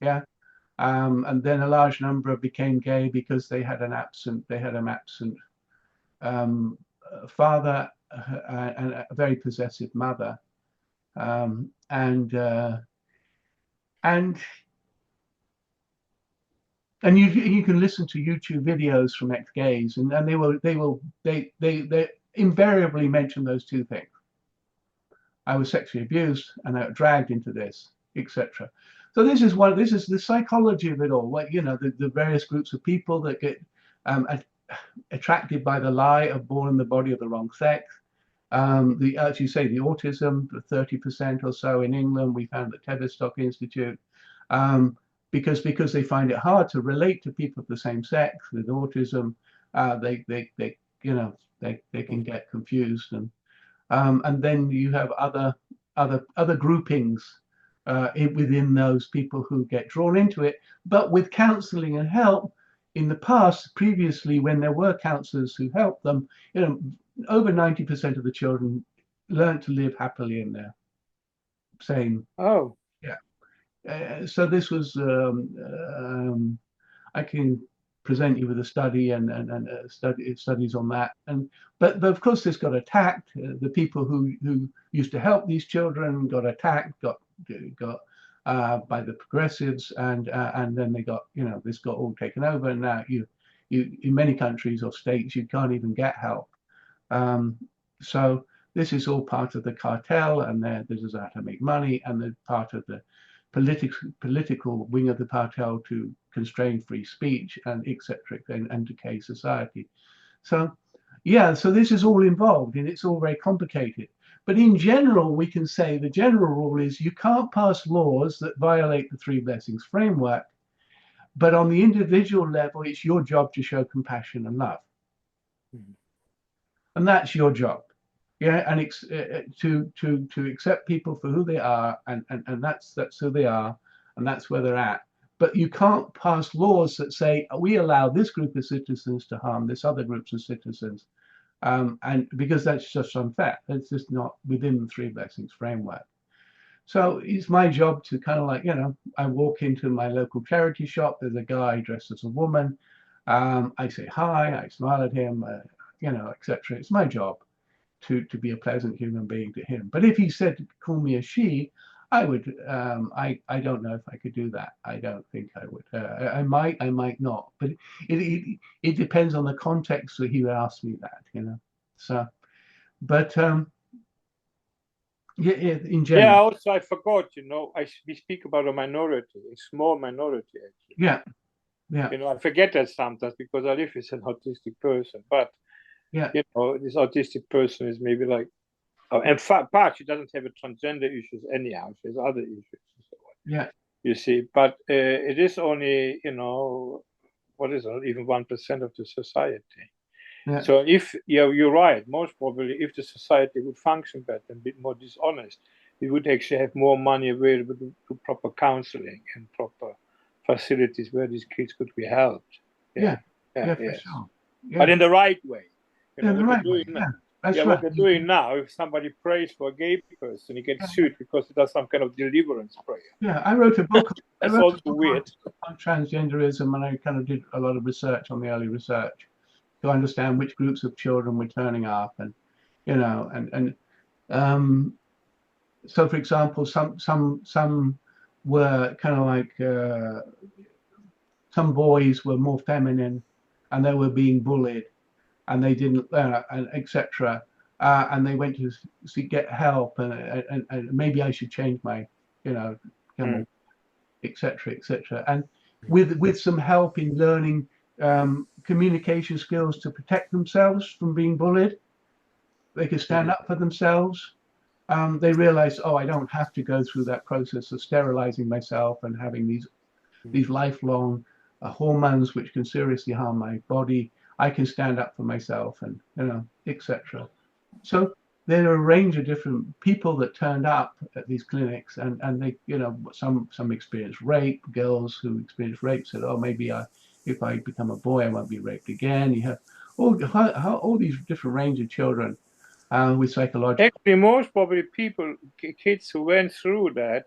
Yeah, and then a large number became gay because they had an absent father and a very possessive mother, and you can listen to YouTube videos from ex-gays, and they invariably mention those two things. I was sexually abused and I was dragged into this, etc. So this is the psychology of it all. What, you know, the various groups of people that get attracted by the lie of born in the body of the wrong sex. As you say, the autism, the 30% or so in England, we found at Tavistock Institute. Because they find it hard to relate to people of the same sex with autism, they can get confused, and then you have other groupings within those people who get drawn into it. But with counselling and help, in the past, previously, when there were counsellors who helped them, you know, over 90% of the children learned to live happily in their same. Oh. So this was, I can present you with a study and studies on that. But of course this got attacked. The people who used to help these children got attacked, got by the progressives, and then they got, you know, this got all taken over. And now you in many countries or states you can't even get help. So this is all part of the cartel, and this is how to make money, and they're part of the political wing of the cartel to constrain free speech and etc. and decay society. So yeah, so this is all involved, and it's all very complicated. But in general, we can say the general rule is you can't pass laws that violate the three blessings framework, but on the individual level, it's your job to show compassion and love. And that's your job. Yeah, and to accept people for who they are, and that's who they are, and that's where they're at. But you can't pass laws that say we allow this group of citizens to harm this other groups of citizens, and because that's just unfair. It's just not within the three blessings framework. So it's my job to kind of like, you know, I walk into my local charity shop. There's a guy dressed as a woman. I say hi. I smile at him. You know, etc. It's my job to be a pleasant human being to him. But if he said to call me a she, I would. I don't know if I could do that. I don't think I would. I might not. But it depends on the context that he would ask me that. You know. So, but yeah, in general. Yeah. Also, I forgot. You know, we speak about a minority, a small minority actually. Yeah. Yeah. You know, I forget that sometimes because I live with an autistic person, but. Yeah. You know, this autistic person is maybe like, in fact, she doesn't have a transgender issues anyhow. She has other issues and so on. Yeah. You see, but it is only, you know, what is it? Even 1% of the society. Yeah. So if you're right, most probably, if the society would function better and be more dishonest, we would actually have more money available to proper counseling and proper facilities where these kids could be helped. Yeah, for yes. sure. Yeah. But in the right way. You know, in the what right they're way. doing Yeah, now. that's What right. they're doing now, if somebody prays for a gay person, he gets sued because he does some kind of deliverance prayer. Yeah, I wrote a book. That's also weird. On transgenderism, and I kind of did a lot of research on the early research to understand which groups of children were turning up, and you know, so for example, some were kind of like some boys were more feminine, and they were being bullied, and they didn't, and etc. And they went to get help, and maybe I should change my, etc. etc. And with some help in learning communication skills to protect themselves from being bullied, they could stand up for themselves. They realized, oh, I don't have to go through that process of sterilizing myself and having these lifelong hormones which can seriously harm my body. I can stand up for myself, and etc. So there are a range of different people that turned up at these clinics, and they, some experienced rape. Girls who experienced rape said, oh, maybe if I become a boy, I won't be raped again. You have all these different range of children with psychological. Actually, most probably kids who went through that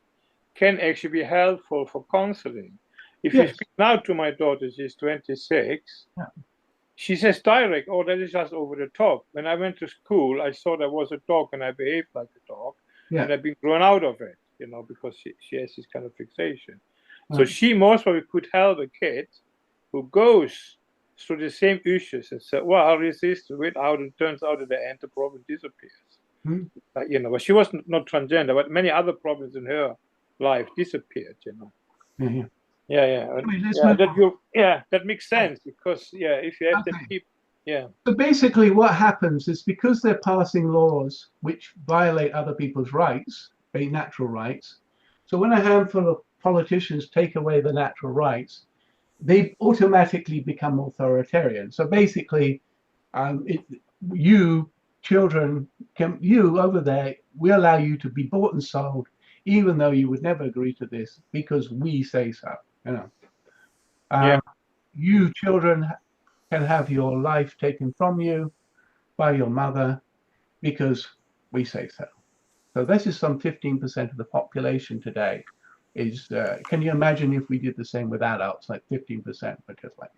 can actually be helpful for counseling. If you speak now to my daughter, she's 26, she says direct, oh, that is just over the top. When I went to school, I thought I was a dog and I behaved like a dog. And I've been grown out of it, because she has this kind of fixation. So she most probably could help a kid who goes through the same issues and say, well, I'll resist it out, and it turns out at the end the problem disappears. But she was not transgender, but many other problems in her life disappeared, that makes sense, because if you have the people, So basically what happens is, because they're passing laws which violate other people's rights, natural rights, so when a handful of politicians take away the natural rights, they automatically become authoritarian. So basically, you children, you over there, we allow you to be bought and sold, even though you would never agree to this, because we say so. You children can have your life taken from you by your mother because we say so. So this is some 15% of the population today. Can you imagine if we did the same with adults, like 15%, because like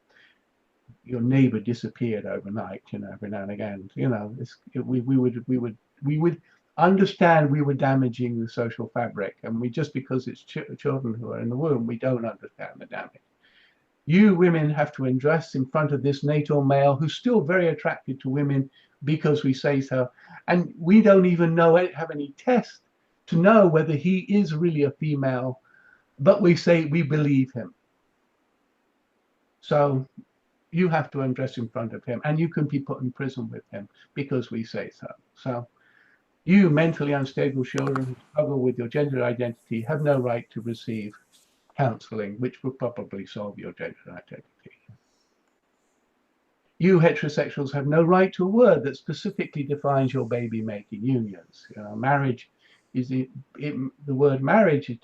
your neighbor disappeared overnight, every now and again, we would understand we were damaging the social fabric, and just because it's children who are in the womb, we don't understand the damage. You women have to undress in front of this NATO male who's still very attracted to women because we say so. And we don't even have any test to know whether he is really a female, but we say we believe him. So you have to undress in front of him, and you can be put in prison with him because we say so. So you mentally unstable children who struggle with your gender identity have no right to receive counseling, which will probably solve your gender identity. You heterosexuals have no right to a word that specifically defines your baby-making unions. Marriage is the word marriage is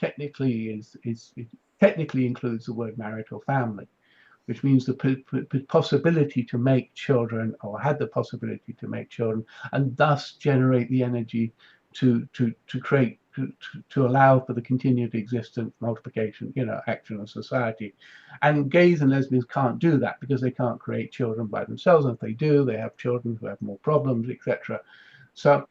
technically includes the word marital family, which means the possibility to make children, or had the possibility to make children, and thus generate the energy to create, to allow for the continued existence, multiplication, action of society. And gays and lesbians can't do that because they can't create children by themselves. And if they do, they have children who have more problems, etc. So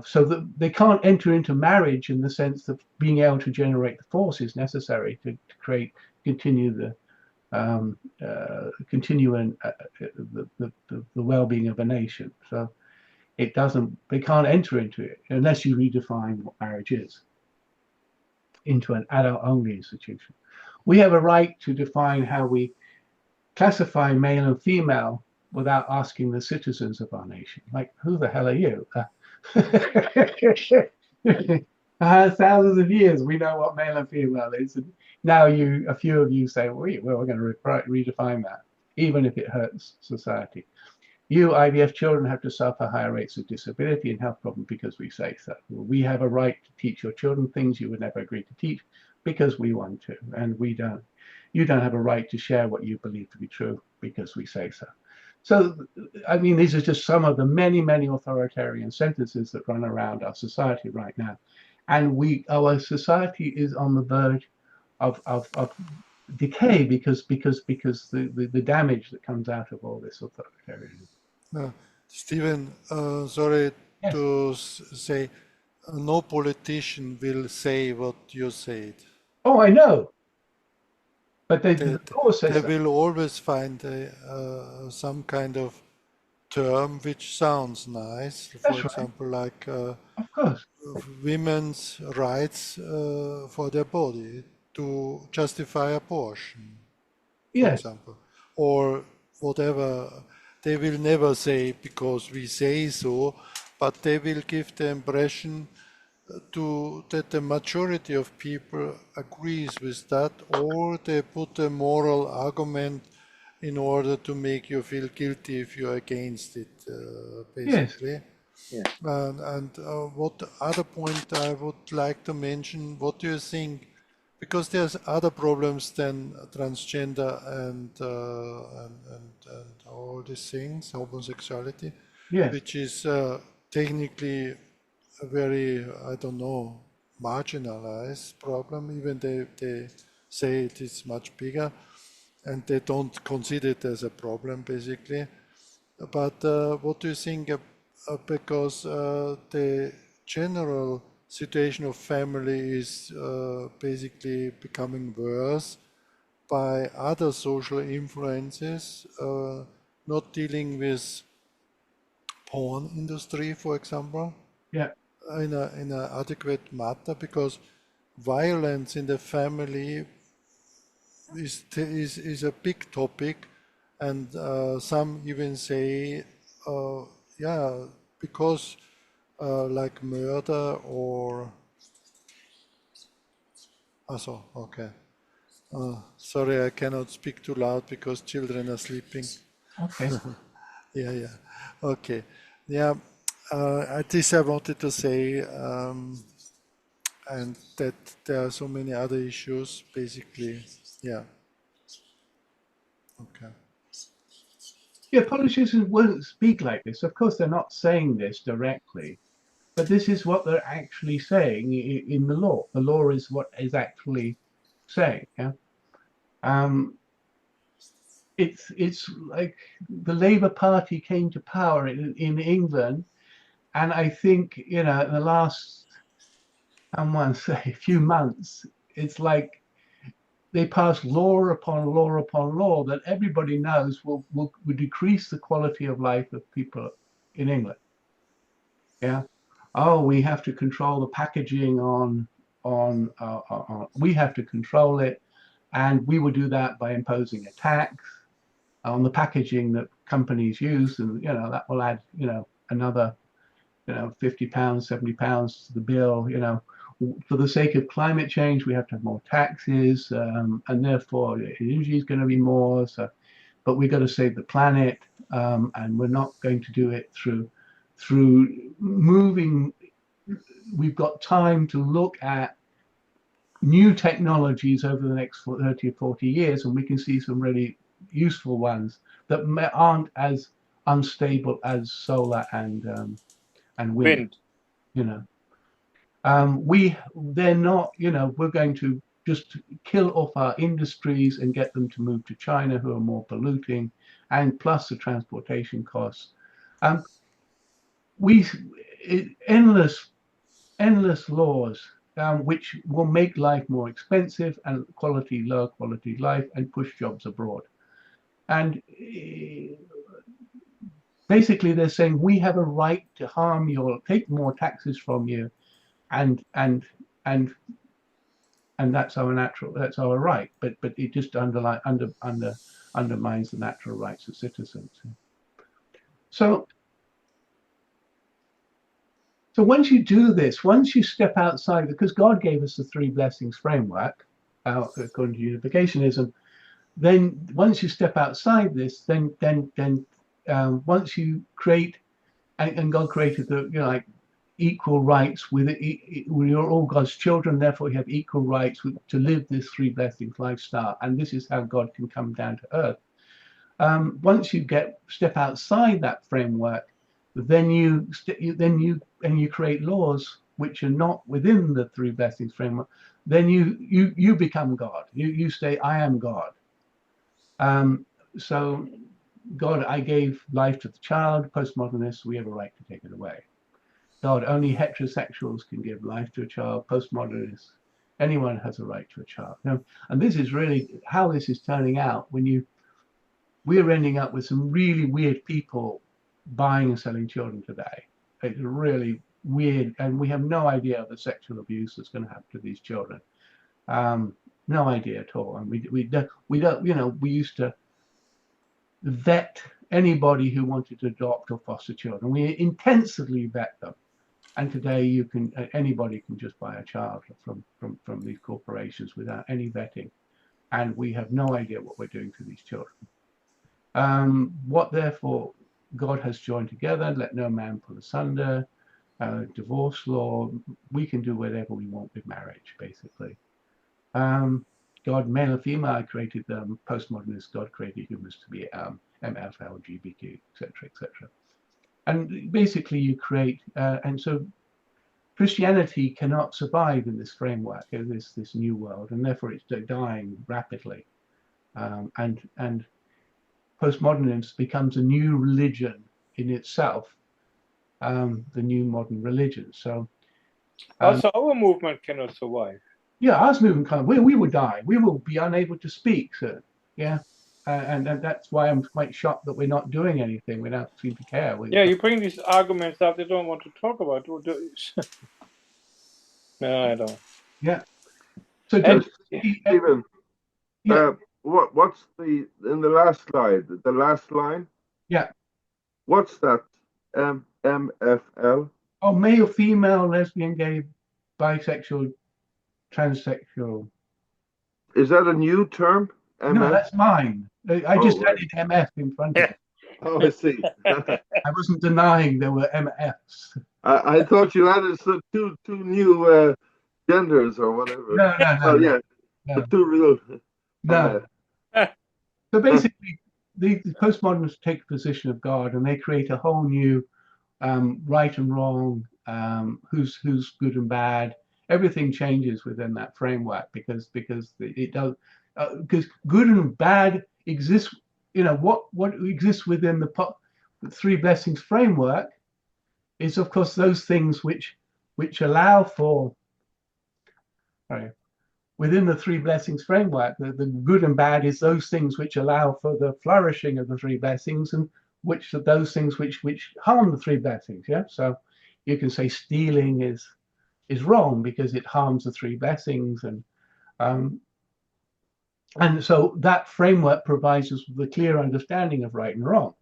so they can't enter into marriage in the sense of being able to generate the forces necessary to continue the well-being of a nation. So they can't enter into it unless you redefine what marriage is into an adult-only institution. We have a right to define how we classify male and female without asking the citizens of our nation. Like, who the hell are you? Thousands of years we know what male and female is, and now a few of you say, well, we're going to redefine that, even if it hurts society. You IVF children have to suffer higher rates of disability and health problems because we say so. We have a right to teach your children things you would never agree to teach because we want to, and we don't. You don't have a right to share what you believe to be true because we say so. So, I mean, these are just some of the many, many authoritarian sentences that run around our society right now. And our society is on the verge of decay because the damage that comes out of all this authoritarianism. Stephen, sorry Yes. to say, no politician will say what you said. Oh, I know. But they will always find some kind of term which sounds nice. For example, like of course, women's rights for their body to justify abortion, for example, or whatever. They will never say because we say so, but they will give the impression that the majority of people agrees with that, or they put a moral argument in order to make you feel guilty if you're against it, basically. Yes. And what other point I would like to mention, what do you think, because there's other problems than transgender and all these things, homosexuality, which is technically a very, I don't know, marginalized problem. Even they say it is much bigger and they don't consider it as a problem, basically. But what do you think, because the general situation of family is basically becoming worse by other social influences, not dealing with porn industry, for example, in an adequate matter, because violence in the family is a big topic, and some even say, because like murder or okay. Sorry, I cannot speak too loud because children are sleeping. Okay. Yeah. Okay. Yeah. This I wanted to say, and that there are so many other issues, basically. Yeah. Okay. Yeah, politicians won't speak like this. Of course, they're not saying this directly, but this is what they're actually saying in the law. The law is what is actually saying. Yeah. It's like the Labour Party came to power in England, and I think in the last, I want to say, a few months, it's like they passed law upon law upon law that everybody knows will decrease the quality of life of people in England. Yeah. Oh, we have to control the packaging on we have to control it, and we will do that by imposing a tax on the packaging that companies use, and that will add another £50, £70 to the bill. For the sake of climate change, we have to have more taxes, and therefore energy is going to be more. So, but we've got to save the planet, and we're not going to do it through moving. We've got time to look at new technologies over the next 30 or 40 years, and we can see some really useful ones that aren't as unstable as solar and wind. They're not. We're going to just kill off our industries and get them to move to China, who are more polluting, and plus the transportation costs. Endless laws, which will make life more expensive and lower quality life, and push jobs abroad. And basically, they're saying we have a right to harm you or take more taxes from you, and that's our right. But it just undermines the natural rights of citizens. So once you do this, once you step outside, because God gave us the three blessings framework, according to unificationism, then once you step outside this, then once you create, and God created the, like equal rights with it, you're all God's children, therefore you have equal rights to live this three blessings lifestyle, and this is how God can come down to earth. Once you step outside that framework, then you create laws which are not within the three blessings framework. Then you become God. You say, I am God. So God, I gave life to the child. Postmodernists, we have a right to take it away. God, only heterosexuals can give life to a child. Postmodernists, anyone has a right to a child. And this is really how this is turning out. We're ending up with some really weird people buying and selling children today. It's really weird, and we have no idea of the sexual abuse that's going to happen to these children. No idea at all. And we don't, we used to vet anybody who wanted to adopt or foster children. We intensively vet them. And today anybody can just buy a child from these corporations without any vetting. And we have no idea what we're doing to these children. What therefore God has joined together, let no man put asunder. Divorce law, we can do whatever we want with marriage, basically. God, male and female, created them. Postmodernists, God created humans to be MF, LGBT, etc., etc. And basically you create, and so Christianity cannot survive in this framework, in this new world, and therefore it's dying rapidly. And postmodernism becomes a new religion in itself, the new modern religion. So also our movement cannot survive. Yeah, our movement can't. We will die. We will be unable to speak. So yeah, and that's why I'm quite shocked that we're not doing anything. We don't seem to care. Yeah, you bring these arguments up they don't want to talk about. No, I don't. Yeah. So Stephen, yeah. What's in the last slide? The last line. Yeah. What's that? MFL. Oh, male, female, lesbian, gay, bisexual, transsexual. Is that a new term? MF? No, that's mine. I just added MF in front of it. Oh, I see. I wasn't denying there were MFs. I thought you added two new genders or whatever. No. Oh, yeah. No. The two real. No. So basically, the postmodernists take a position of God, and they create a whole new right and wrong, who's good and bad. Everything changes within that framework because it does, because good and bad exists. What exists within the three blessings framework is, of course, those things which allow for. Within the three blessings framework, the good and bad is those things which allow for the flourishing of the three blessings, and which are those things which harm the three blessings. Yeah, so you can say stealing is wrong because it harms the three blessings, and so that framework provides us with a clear understanding of right and wrong.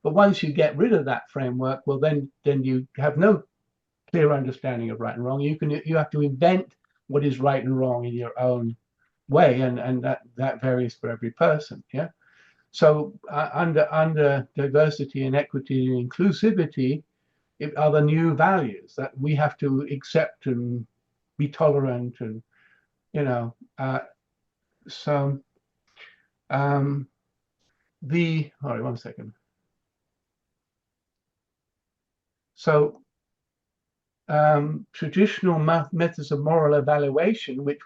But once you get rid of that framework, well, then you have no clear understanding of right and wrong. You have to invent what is right and wrong in your own way, and that varies for every person. Yeah. So under diversity and equity and inclusivity are the new values that we have to accept and be tolerant, and so one second. So traditional methods of moral evaluation, which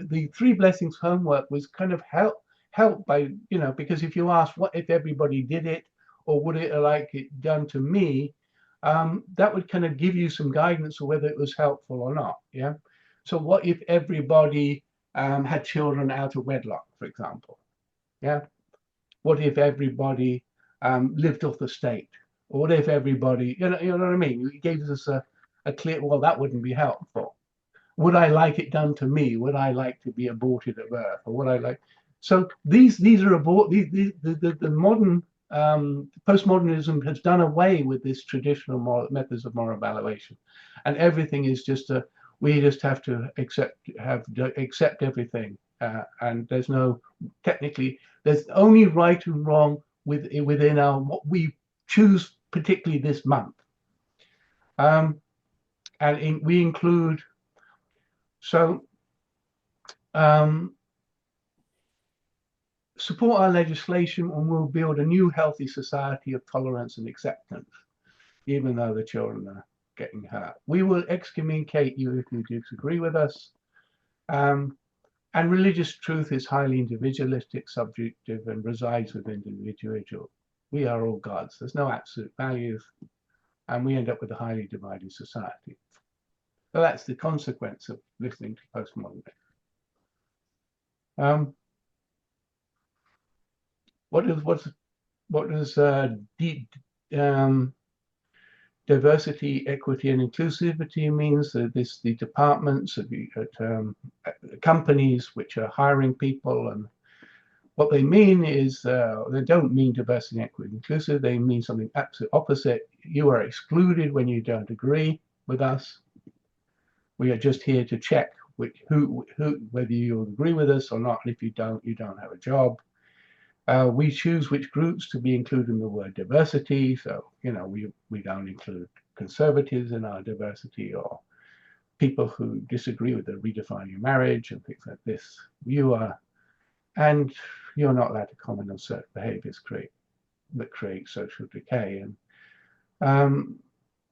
the three blessings homework was kind of helped by, because if you ask what if everybody did it, or would it like it done to me, that would kind of give you some guidance of whether it was helpful or not. Yeah. So what if everybody had children out of wedlock, for example? Yeah. What if everybody lived off the state? Or what if everybody, you know what I mean? It gave us a clear, well, that wouldn't be helpful. Would I like it done to me? Would I like to be aborted at birth? Or would I like? So these are the modern postmodernism has done away with this traditional methods of moral evaluation, and everything is just we just have to accept everything, and there's only right and wrong within our what we choose, particularly this month. We include support our legislation, and we'll build a new healthy society of tolerance and acceptance, even though the children are getting hurt. We will excommunicate you if you disagree with us. And religious truth is highly individualistic, subjective, and resides within the individual. We are all gods. There's no absolute values, and we end up with a highly divided society. So that's the consequence of listening to postmodernism. What does diversity, equity, and inclusivity means? The departments at companies which are hiring people, and what they mean is they don't mean diversity, equity, and inclusive. They mean something absolute opposite. You are excluded when you don't agree with us. We are just here to check whether you agree with us or not. And if you don't have a job. We choose which groups to be included in the word diversity. So, we don't include conservatives in our diversity, or people who disagree with the redefining marriage and things like this. And you're not allowed to comment on certain behaviors that create social decay. And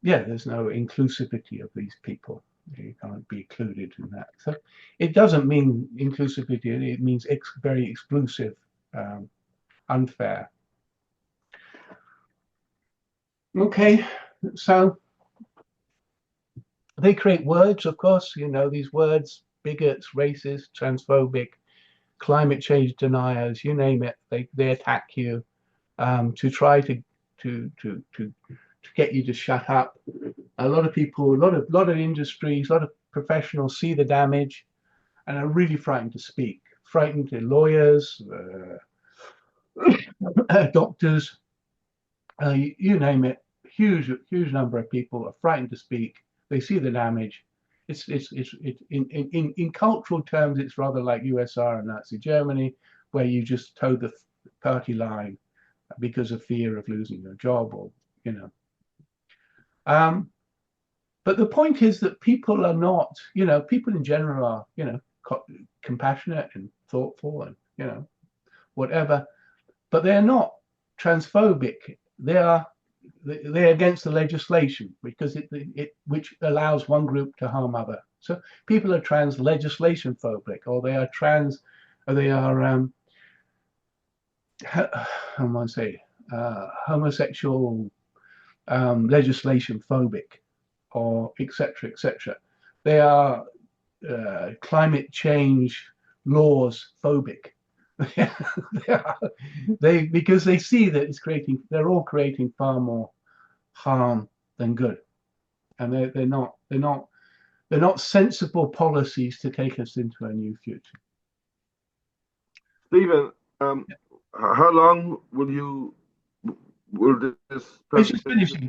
there's no inclusivity of these people. You can't be included in that. So it doesn't mean inclusivity. It means very exclusive, unfair. Okay, so they create words, of course, these words: bigots, racist, transphobic, climate change deniers, you name it. They attack you to try to get you to shut up. A lot of people, a lot of industries, a lot of professionals see the damage and are really frightened to speak. Frightened to lawyers, doctors, you name it. Huge number of people are frightened to speak. They see the damage. It's in cultural terms, it's rather like USSR and Nazi Germany, where you just toe the party line because of fear of losing your job, or But the point is that people are not, people in general are, compassionate and thoughtful and whatever, but they're not transphobic. They're against the legislation because which allows one group to harm other. So people are trans legislation phobic, or they are homosexual legislation phobic, or etc. etc. They are climate change laws phobic. Because they see that they're all creating far more harm than good, and they're not sensible policies to take us into a new future. Stephen, how long will this? Just finishing.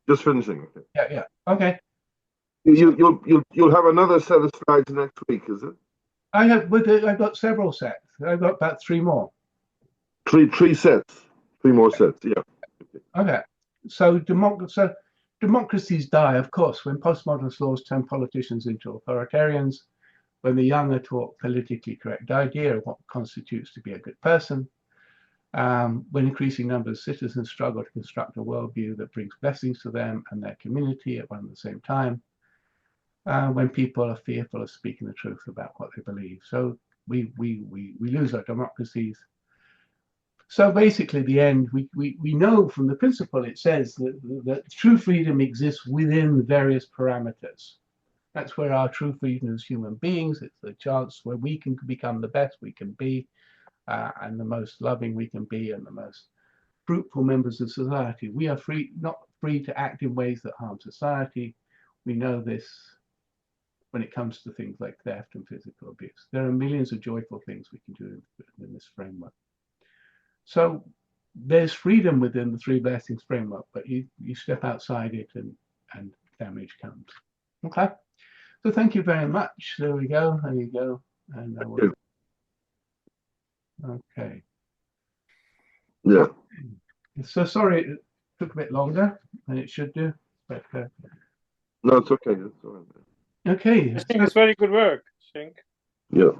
Just finishing. Okay. Yeah. Okay. You'll have another set of slides next week, is it? I've got several sets. I've got about 3 more. Three sets. 3 more sets. Yeah. Okay. So democracies die, of course, when postmodernist laws turn politicians into authoritarians, when the young are taught politically correct idea of what constitutes to be a good person, when increasing numbers of citizens struggle to construct a worldview that brings blessings to them and their community at one and the same time, when people are fearful of speaking the truth about what they believe. So we lose our democracies. So basically, the end, we know from the principle, it says that true freedom exists within various parameters. That's where our true freedom as human beings, it's the chance where we can become the best we can be, and the most loving we can be, and the most fruitful members of society. We are not free to act in ways that harm society. We know this when it comes to things like theft and physical abuse. There are millions of joyful things we can do in this framework. So there's freedom within the 3 blessings framework, but you step outside it and damage comes. Okay. So thank you very much. There we go. There you go. And okay. Yeah. So sorry it took a bit longer than it should do, but No, it's okay. It's all right. okay. I think it's very good work. I think. Yeah.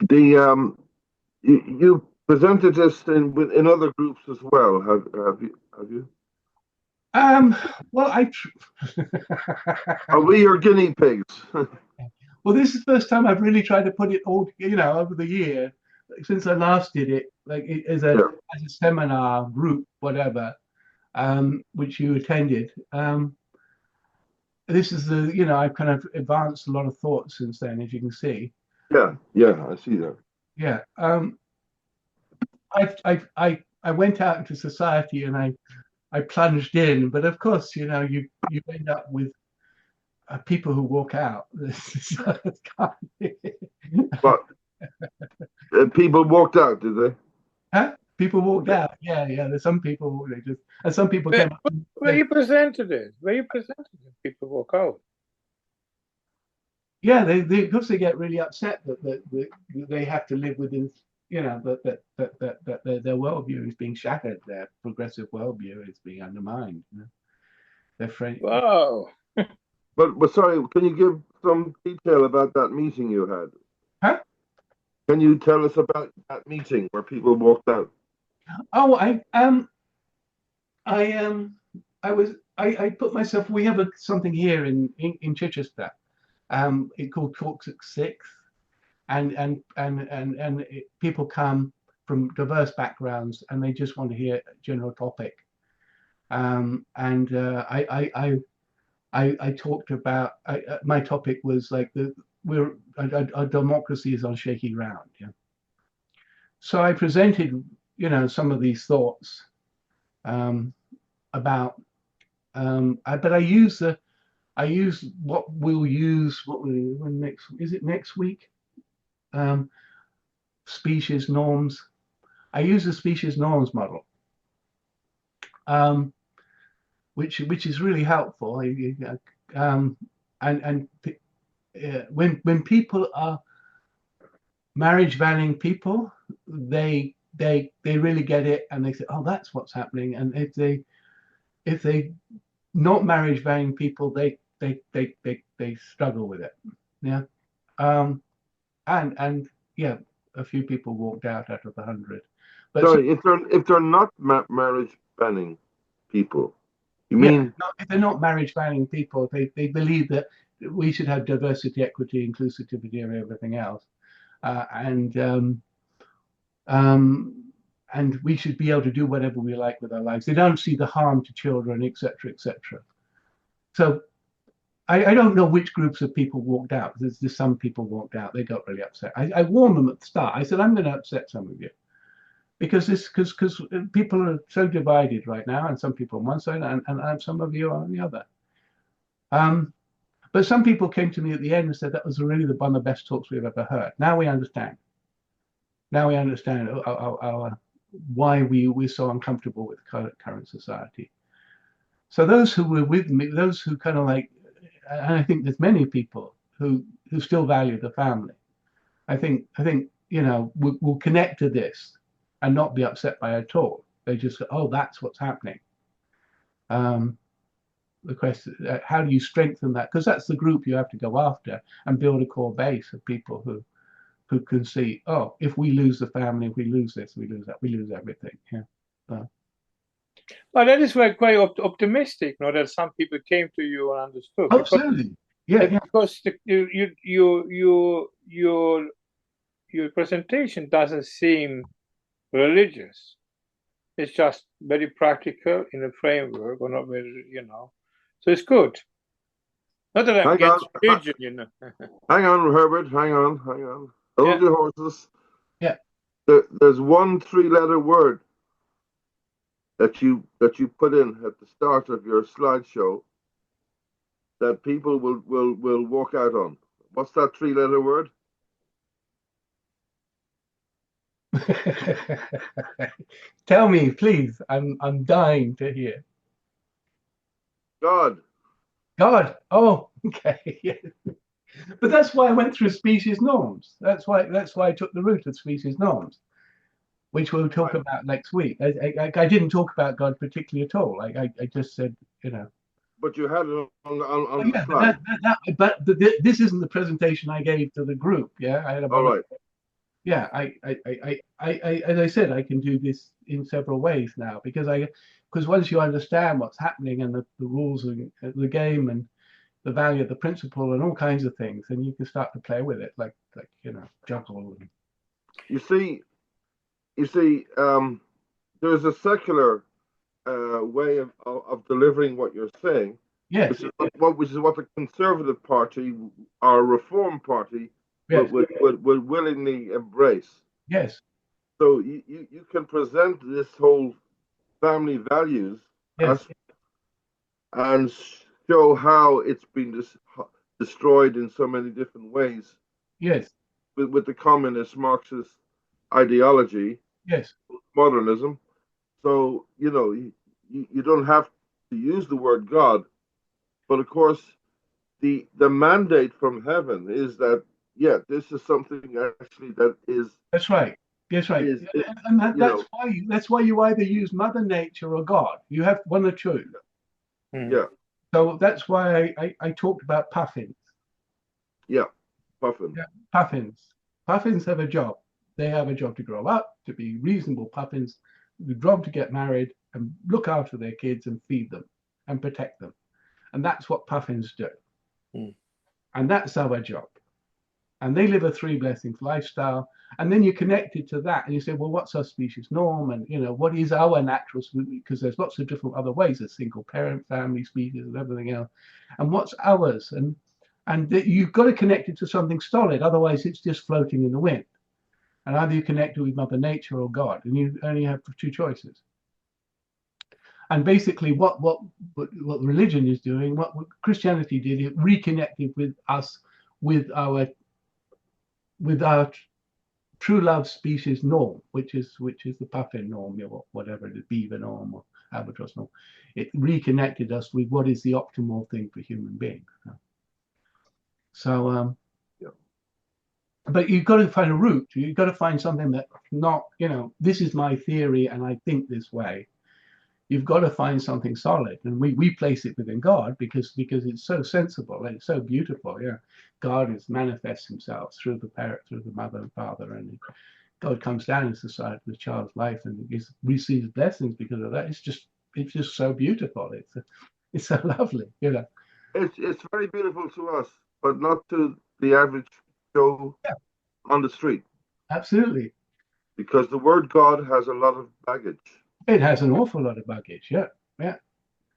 The you presented this in other groups as well. Have you? Well, Are we your guinea pigs? well, this is the first time I've really tried to put it all, over the year since I last did it, like as Yeah. a seminar group, whatever, which you attended. This is I've kind of advanced a lot of thoughts since then, as you can see. Yeah, yeah, I see that. Yeah. I went out into society and I plunged in, but of course, you end up with people who walk out. But people walked out, did they? Huh? People walked out. Yeah. There's some people and some people came up. Where you presented it? People walk out. Yeah, they because they get really upset that they have to live within, that their worldview is being shattered, their progressive worldview is being undermined. Their friend. Wow. But sorry, can you give some detail about that meeting you had? Huh? Can you tell us about that meeting where people walked out? Oh, I put myself. We have something here in Chichester. It called Talks at Six, and people come from diverse backgrounds and they just want to hear a general topic. I talked about my topic was like our democracy is on shaky ground. Yeah. So I presented some of these thoughts about, but I use what we'll use. Next week? Species norms. I use the species norms model, which is really helpful. When people are marriage valuing people, they really get it and they say, oh, that's what's happening. And if they not marriage valuing people, they struggle with it. Yeah. And yeah, a few people walked out of the 100. But sorry, if they're not marriage banning people, you mean? If they're not marriage banning people, they believe that we should have diversity, equity, inclusivity, and everything else, and we should be able to do whatever we like with our lives. They don't see the harm to children, etc., etc. So I don't know which groups of people walked out. There's just some people walked out. They got really upset. I warned them at the start. I said, I'm going to upset some of you because people are so divided right now, and some people on one side and some of you are on the other. But some people came to me at the end and said that was really one of the best talks we've ever heard. Now we understand. Now we understand why we're so uncomfortable with current society. So those who were with me, those who kind of like, and I think there's many people who still value the family. I think will connect to this and not be upset by it at all. They just go, oh, that's what's happening. The question, how do you strengthen that? Because that's the group you have to go after and build a core base of people who can see, oh, if we lose the family, if we lose this, we lose that, we lose everything. Yeah. Well, that is quite optimistic, that some people came to you and understood. Oh, absolutely. Yeah. Because your presentation doesn't seem religious. It's just very practical in a framework, or not very, So it's good. Not that I'm against religion, Hang on, Herbert. Hang on. Hold your horses. Yeah. There's one 3-letter word that you put in at the start of your slideshow that people will walk out on. What's that 3-letter word? Tell me, please. I'm dying to hear. God. God. Oh, okay. But that's why I went through species norms. That's why I took the route of species norms. which we'll talk about next week. I didn't talk about God particularly at all. I just said, you know. But you had it on the Yeah, slide. but this isn't the presentation I gave to the group. Yeah, I had All right. Yeah, as I said, I can do this in several ways now because once you understand what's happening and the rules of the game and the value of the principle and all kinds of things, then you can start to play with it, like you know, juggle. You see, there's a secular way of delivering what you're saying, Yes, which is what the Conservative Party or Reform Party yes, would willingly embrace. yes, So you can present this whole family values yes, and show how it's been destroyed in so many different ways yes, with the communist Marxist ideology, yes, modernism. So, you know, you don't have to use the word God, but of course, the mandate from heaven is that, yeah, this is something actually that is. that's right. That's right. And that's why you either use Mother Nature or God. You have one or two. Yeah. So that's why I talked about puffins. Yeah, puffins. Yeah, puffins. Puffins have a job. They have a job to grow up, to be reasonable puffins, the job to get married and look after their kids and feed them and protect them. And that's what puffins do. And that's our job. And they live a three blessings lifestyle. And then you connect it to that and you say, well, what's our species norm? And, you know, what is our natural, because there's lots of different other ways, a single parent, family, species, and everything else. And what's ours? And you've got to connect it to something solid. Otherwise, it's just floating in the wind. And either you connect it with Mother Nature or God, and you only have two choices. And basically, what religion is doing, what Christianity did, it reconnected with us, with our true love species norm, which is the puffin norm, or whatever it is, beaver norm or albatross norm. It reconnected us with what is the optimal thing for human beings. So, but you've got to find a route. You've got to find something that not, you know, this is my theory and I think this way. You've got to find something solid, and we place it within God because it's so sensible and it's so beautiful. Yeah, God is manifests Himself through the parent, through the mother and father, and God comes down into the child's life and receives blessings because of that. It's just so beautiful. It's so lovely, you know. It's very beautiful to us, but not to the average Joe on the street. Absolutely. Because the word God has a lot of baggage. It has an awful lot of baggage, yeah.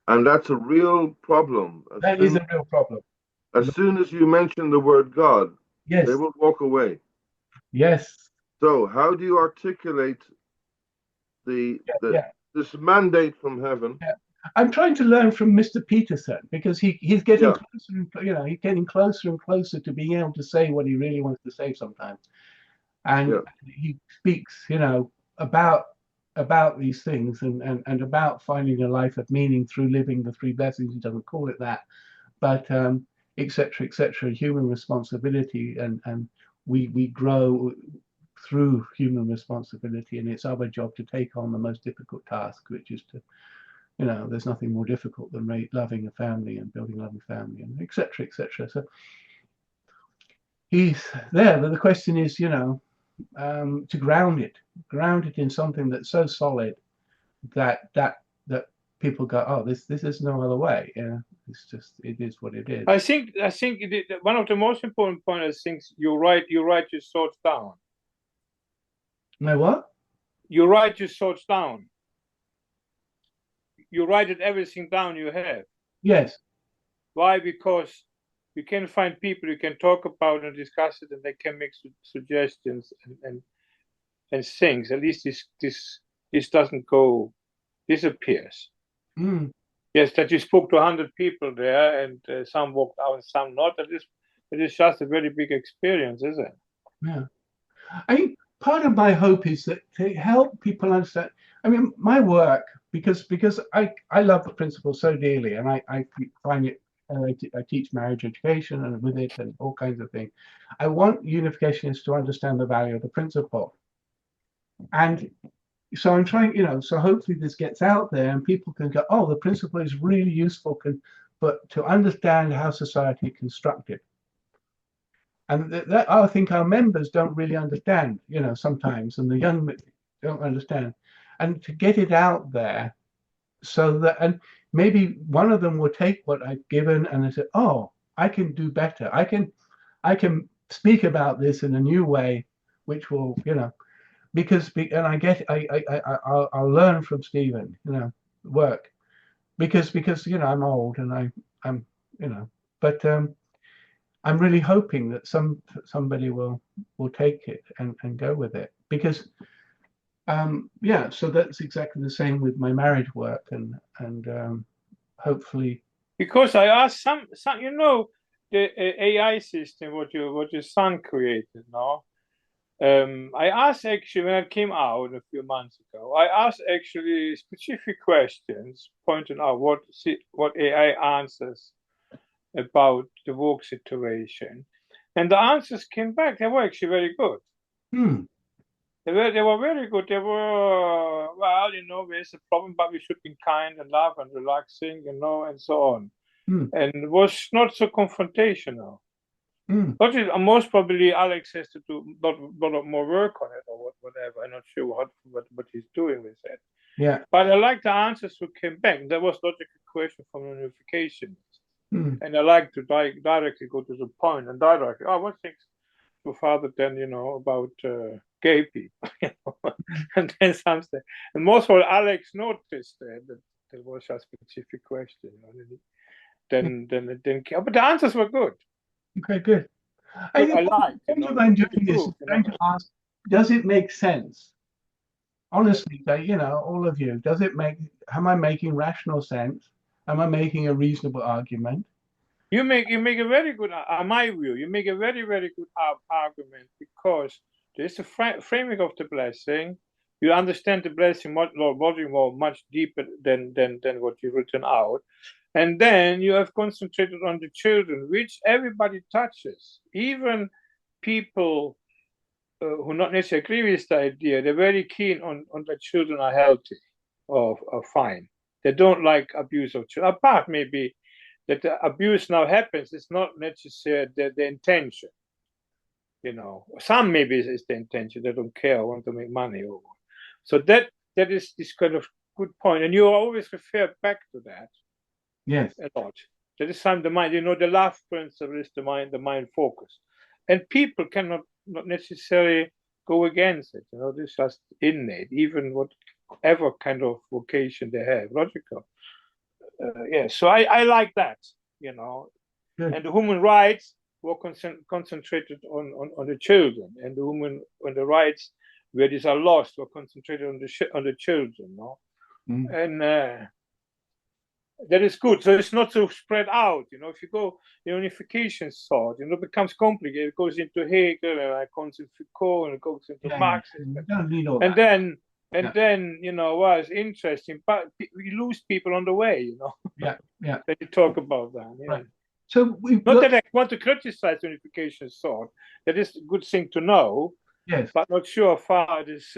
And that's a real problem. That is a real problem. As soon as you mention the word God, yes, they will walk away. Yes. So how do you articulate this mandate from heaven? Yeah. I'm trying to learn from Mr. Peterson because he's getting closer and, you know, he's getting closer and closer to being able to say what he really wants to say sometimes. And he speaks, you know, about these things and about finding a life of meaning through living the three blessings. He doesn't call it that, but etc., human responsibility, and we grow through human responsibility, and it's our job to take on the most difficult task, which is to, you know, there's nothing more difficult than loving a family and building a loving family, and etc. So he's there, but the question is, you know, to ground it in something that's so solid that people go, oh, this is no other way. Yeah, it is what it is. I think one of the most important points is things you write your thoughts down. My what? You write your thoughts down. You write everything down you have. Yes. Why? Because you can find people you can talk about and discuss it, and they can make suggestions and things. At least this doesn't disappears. Yes, that you spoke to 100 people there, and some walked out and some not. It is just a very big experience, isn't it? Yeah. I think part of my hope is that to help people understand. I mean, my work, because I love the principle so dearly, and I find it. I teach marriage education and with it and all kinds of things. I want unificationists to understand the value of the principle. And so I'm trying, so hopefully this gets out there and people can go, oh, the principle is really useful, but to understand how society is constructed. And that I think our members don't really understand, sometimes, and the young don't understand. And to get it out there so that, and maybe one of them will take what I've given and they say, oh, I can do better. I can speak about this in a new way, which will, because, and I'll learn from Stephen, work because, I'm old and I'm, but, I'm really hoping that somebody will take it and go with it because yeah, so that's exactly the same with my marriage work and hopefully because I asked some the AI system what your son created now. I asked actually when it came out a few months ago. I asked actually specific questions, pointing out what AI answers about the work situation, and the answers came back. They were actually very good. They were very good. They were, well, there's a problem, but we should be kind and love and relaxing, and so on. And it was not so confrontational. Most probably Alex has to do a lot more work on it or whatever. I'm not sure what he's doing with it. Yeah. But I like the answers who came back. There was logical question from unification. And I like to directly go to the point and directly, what thinks your father then, about gay people? And then something. And most of all, Alex noticed that there was a specific question. Then, but the answers were good. Okay, good. I like. What I'm doing is trying to ask, does it make sense? Honestly, all of you, am I making rational sense? Am I making a reasonable argument? You make a very good, my view, you make a very, very good argument because there's a framing of the blessing. You understand the blessing much deeper than what you've written out. And then you have concentrated on the children, which everybody touches. Even people who not necessarily agree with the idea, they're very keen on the children are healthy or fine. They don't like abuse of children. Apart maybe that the abuse now happens, it's not necessarily the intention. Some maybe is the intention. They don't care, want to make money. So that is this kind of good point. And you always refer back to that. Yes. A lot. That is some the mind, the love principle is the mind focus. And people cannot not necessarily go against it. This is just innate, even whatever kind of vocation they have, logical. So I like that, Good. And the human rights were concentrated on the children, and the rights where these are lost were concentrated on the children, And that is good. So it's not so spread out, If you go the unification thought, it becomes complicated. It goes into Hegel and goes into Foucault and it goes into Marxism. And then, it's interesting, but we lose people on the way, Yeah. Then you talk about that. Yeah. Right. So not that I want to criticize unification thought. That is a good thing to know. Yes. But not sure how far it is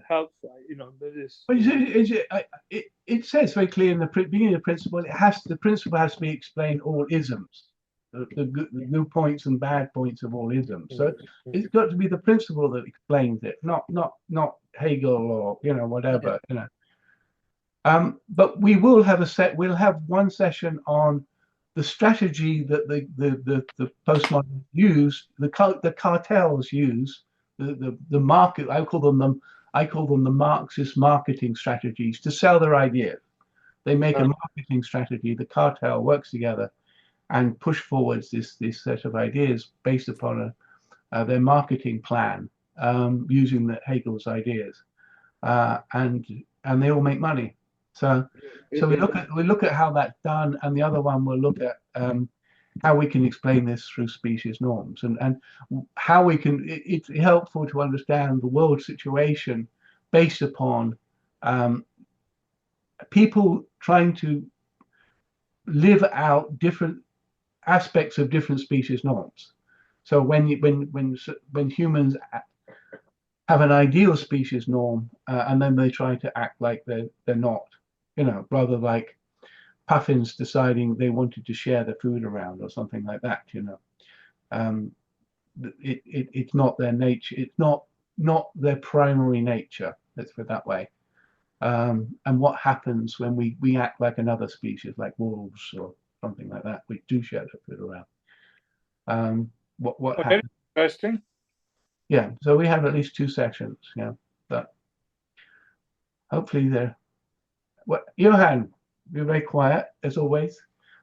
helpful. That is. But it says very clearly in the beginning of the principle, the principle has to be explained all isms, the good points and bad points of all isms. So it's got to be the principle that explains it, not Hegel or whatever. But we will have we'll have one session on the strategy that the postmodernists use, the cartels use, the market. I call them the Marxist marketing strategies to sell their ideas. They make a marketing strategy. The cartel works together and push forwards this set of ideas based upon their marketing plan using Hegel's ideas, and they all make money. So we look at how that's done, and the other one will look at how we can explain this through species norms and how we can. It's helpful to understand the world situation based upon people trying to live out different aspects of different species norms. So when humans have an ideal species norm, and then they try to act like they're not, rather like puffins deciding they wanted to share the food around or something like that. It's not their nature. It's not their primary nature. Let's put it that way. And what happens when we act like another species, like wolves or something like that, we do share the food around. What happens? Interesting. Yeah, so we have at least 2 sessions. Yeah, but hopefully they're. Well, Johan, you're very quiet as always,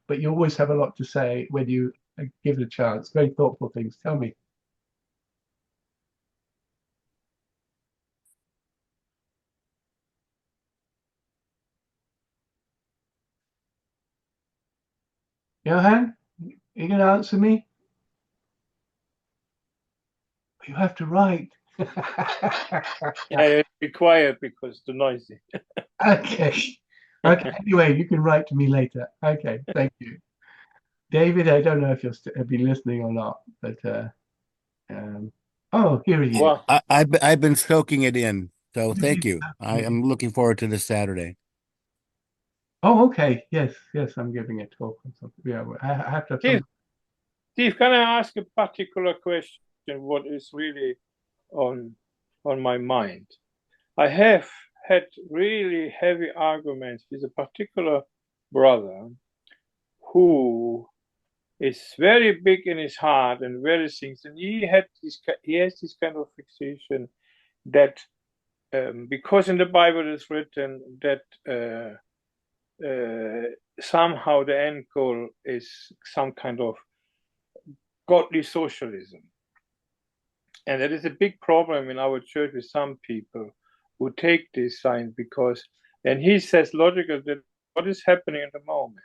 but you always have a lot to say when you give it a chance. Very thoughtful things. Tell me. Johan, you gonna answer me? You have to write. Yeah, be quiet because it's too noisy. Okay. Okay. Anyway, you can write to me later. Okay. Thank you, David. I don't know if you'll be listening or not, but oh, here he is. Well, I've been soaking it in, so thank you. I am looking forward to this Saturday. Oh, okay. Yes, yes. I'm giving a talk or something. Yeah, I have to have some. Steve, can I ask a particular question? What is really on my mind? I have had really heavy arguments with a particular brother who is very big in his heart and very things, and he has this kind of fixation that because in the Bible it's written that somehow the end goal is some kind of godly socialism. And that is a big problem in our church with some people who take these signs because, and he says logically that what is happening at the moment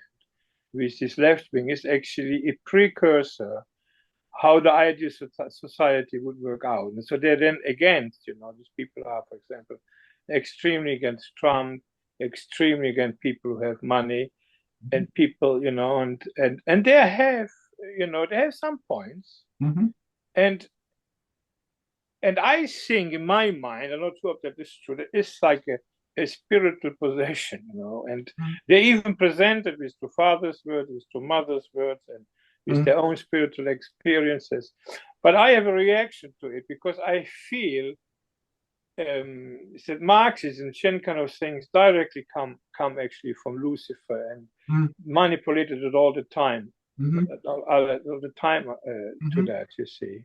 with this left wing is actually a precursor how the ideal society would work out. And so they're then against, these people are, for example, extremely against Trump, extremely against people who have money, and people, and they have, they have some points. Mm-hmm. And I think in my mind, I'm not sure if that is true, that it's like a spiritual possession, and they even presented with to father's words, with to mother's words, and with their own spiritual experiences. But I have a reaction to it because I feel that Marxism, and kind of things directly come actually from Lucifer and manipulated it all the time, all the time to that, you see.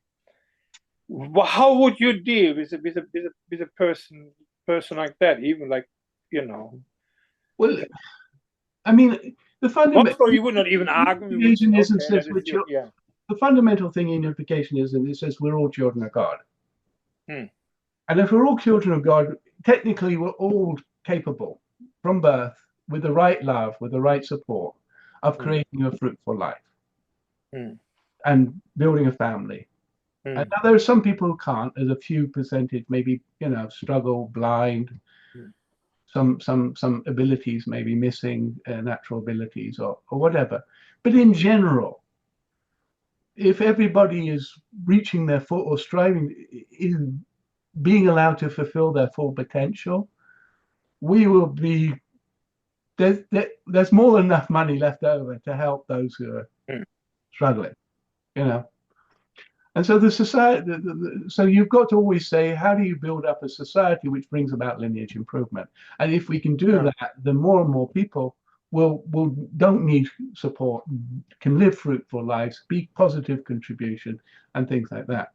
How would you deal with a person like that? Even like, Well, I mean, the fundamental. You would not even argue. The fundamental thing in unificationism, it says we're all children of God. And if we're all children of God, technically we're all capable from birth, with the right love, with the right support, of creating a fruitful life and building a family. And now there are some people who can't. There's a few percentage, maybe, struggle, blind, some abilities maybe missing, natural abilities or whatever. But in general, if everybody is reaching their full or striving, is being allowed to fulfill their full potential, we will be, there's more than enough money left over to help those who are struggling, And so the society, so you've got to always say, how do you build up a society which brings about lineage improvement? And if we can do that, then more and more people will don't need support, can live fruitful lives, be positive contribution, and things like that.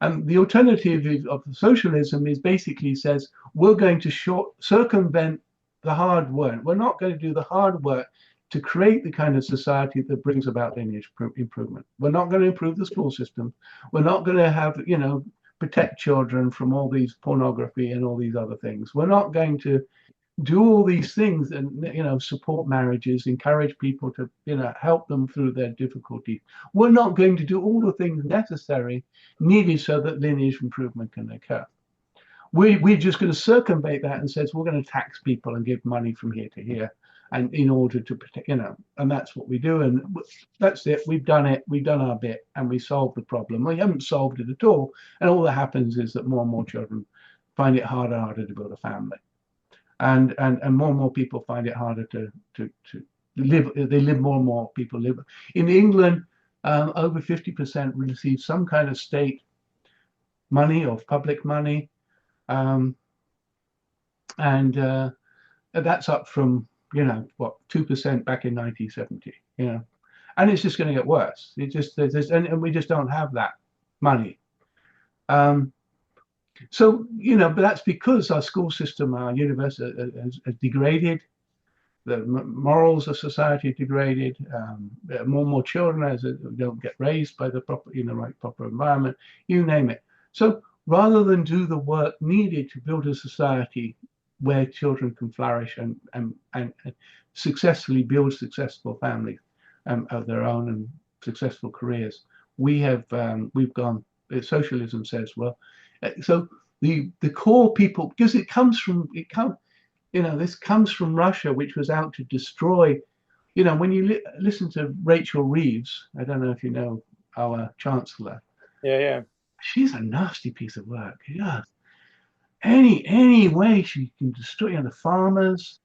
And the alternative of socialism is basically says we're going to circumvent the hard work. We're not going to do the hard work to create the kind of society that brings about lineage improvement. We're not going to improve the school system. We're not going to have, protect children from all these pornography and all these other things. We're not going to do all these things and, support marriages, encourage people to, help them through their difficulties. We're not going to do all the things needed so that lineage improvement can occur. We're just going to circumvent that and says we're going to tax people and give money from here to here and in order to protect, and that's what we do, and that's it. We've done it. We've done our bit, and we solved the problem. We haven't solved it at all, and all that happens is that more and more children find it harder and harder to build a family, and more and more people find it harder to live. They live more and more people live in England. Over 50% receive some kind of state money or public money, and that's up from 2% back in 1970. And it's just going to get worse. And we just don't have that money. So but that's because our school system, our university has degraded. The morals of society are degraded. More and more children don't get raised by the proper environment. You name it. So rather than do the work needed to build a society where children can flourish and successfully build successful families of their own and successful careers, we've gone. Socialism says, well, so the core people, because this comes from Russia, which was out to destroy. When you listen to Rachel Reeves, I don't know if you know our chancellor. Yeah. She's a nasty piece of work. Yeah. Any way she can destroy the farmers.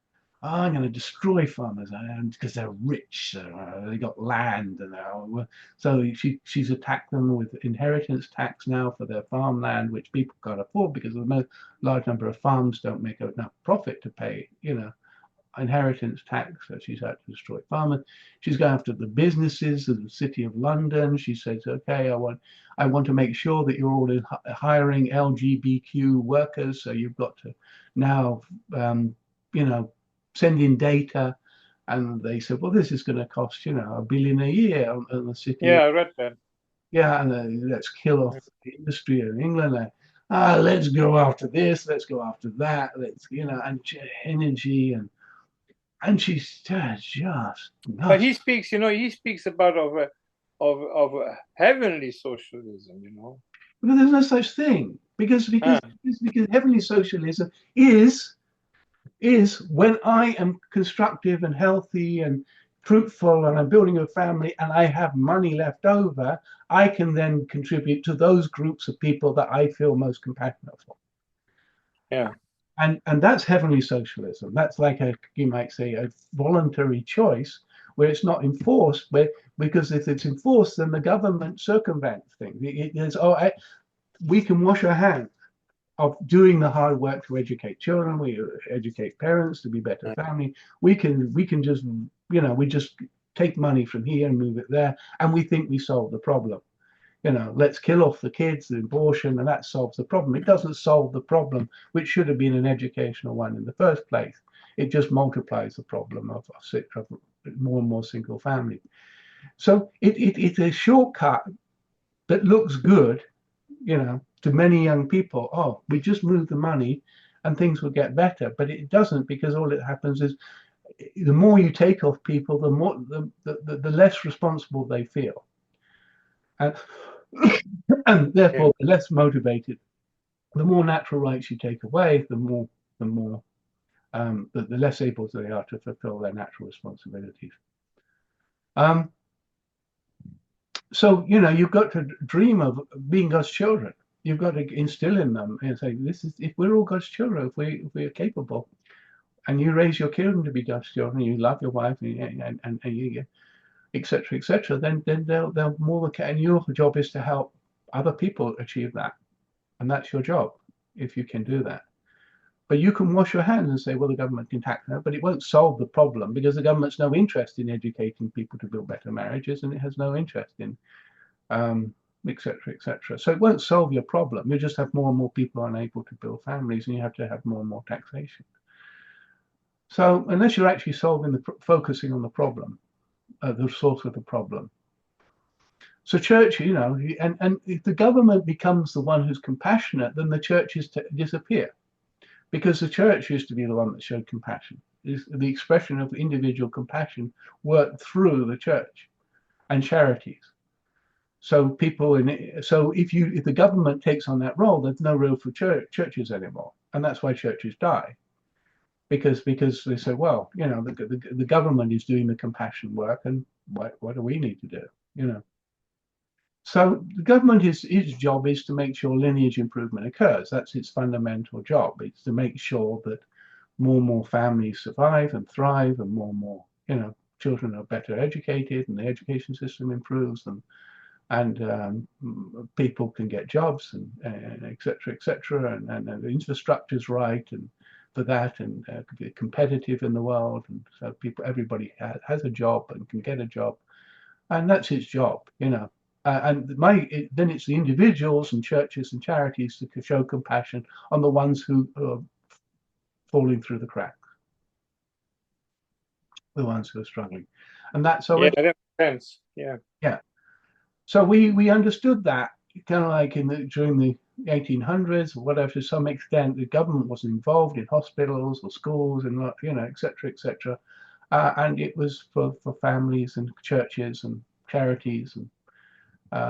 Oh, I'm going to destroy farmers because they're rich. They got land, and so she's attacked them with inheritance tax now for their farmland, which people can't afford because the large number of farms don't make enough profit to pay, inheritance tax. So she's had to destroy farmers. She's going after the businesses of the City of London. She says, okay, I want to make sure that you're all hiring LGBTQ workers. So you've got to now, send in data. And they said, well, this is going to cost, $1 billion a year on the city. Yeah, I read that. Yeah, and let's kill off the industry in England. Let's go after this. Let's go after that. Let's, and energy and she's just nuts. But he speaks, he speaks about of a heavenly socialism, But there's no such thing because heavenly socialism is when I am constructive and healthy and fruitful and I'm building a family and I have money left over, I can then contribute to those groups of people that I feel most compassionate for. Yeah. And that's heavenly socialism. That's like you might say, a voluntary choice where it's not enforced, because if it's enforced, then the government circumvents things. We can wash our hands of doing the hard work to educate children. We educate parents to be better family. We can just, we just take money from here and move it there, and we think we solve the problem. Let's kill off the kids, the abortion, and that solves the problem. It doesn't solve the problem, which should have been an educational one in the first place. It just multiplies the problem of more and more single families. So it's a shortcut that looks good, to many young people. Oh, we just move the money and things will get better. But it doesn't, because all it happens is the more you take off people, the less responsible they feel. And therefore, the less motivated. The more natural rights you take away, the less able they are to fulfill their natural responsibilities. So you've got to dream of being God's children. You've got to instill in them and say, if we're all God's children, if we are capable, and you raise your children to be God's children, you love your wife, and you, etc., then they'll more than, and your job is to help other people achieve that, and that's your job if you can do that. But you can wash your hands and say, well, the government can tax that, but it won't solve the problem, because the government's no interest in educating people to build better marriages, and it has no interest in etc. So it won't solve your problem. You just have more and more people unable to build families, and you have to have more and more taxation. So unless you're actually focusing on the problem, the source of the problem. So church, and if the government becomes the one who's compassionate, then the churches disappear, because the church used to be the one that showed compassion. The expression of individual compassion worked through the church and charities. So if the government takes on that role, there's no role for churches anymore, and that's why churches die. because they say, well, you know, the government is doing the compassion work, and what do we need to do? You know. So the government its job is to make sure lineage improvement occurs. That's its fundamental job. It's to make sure that more and more families survive and thrive, and more, you know, children are better educated, and the education system improves, and people can get jobs, and et cetera, and the infrastructure's right, and for that, and be competitive in the world, and so everybody has a job and can get a job, and that's its job, you know. Then it's the individuals and churches and charities to show compassion on the ones who are falling through the cracks, the ones who are struggling, and that's so. Yeah, that makes sense. Yeah. Yeah. So we understood that kind of like during the 1800s or whatever. To some extent, the government was involved in hospitals or schools, and you know, et cetera, and it was for families and churches and charities and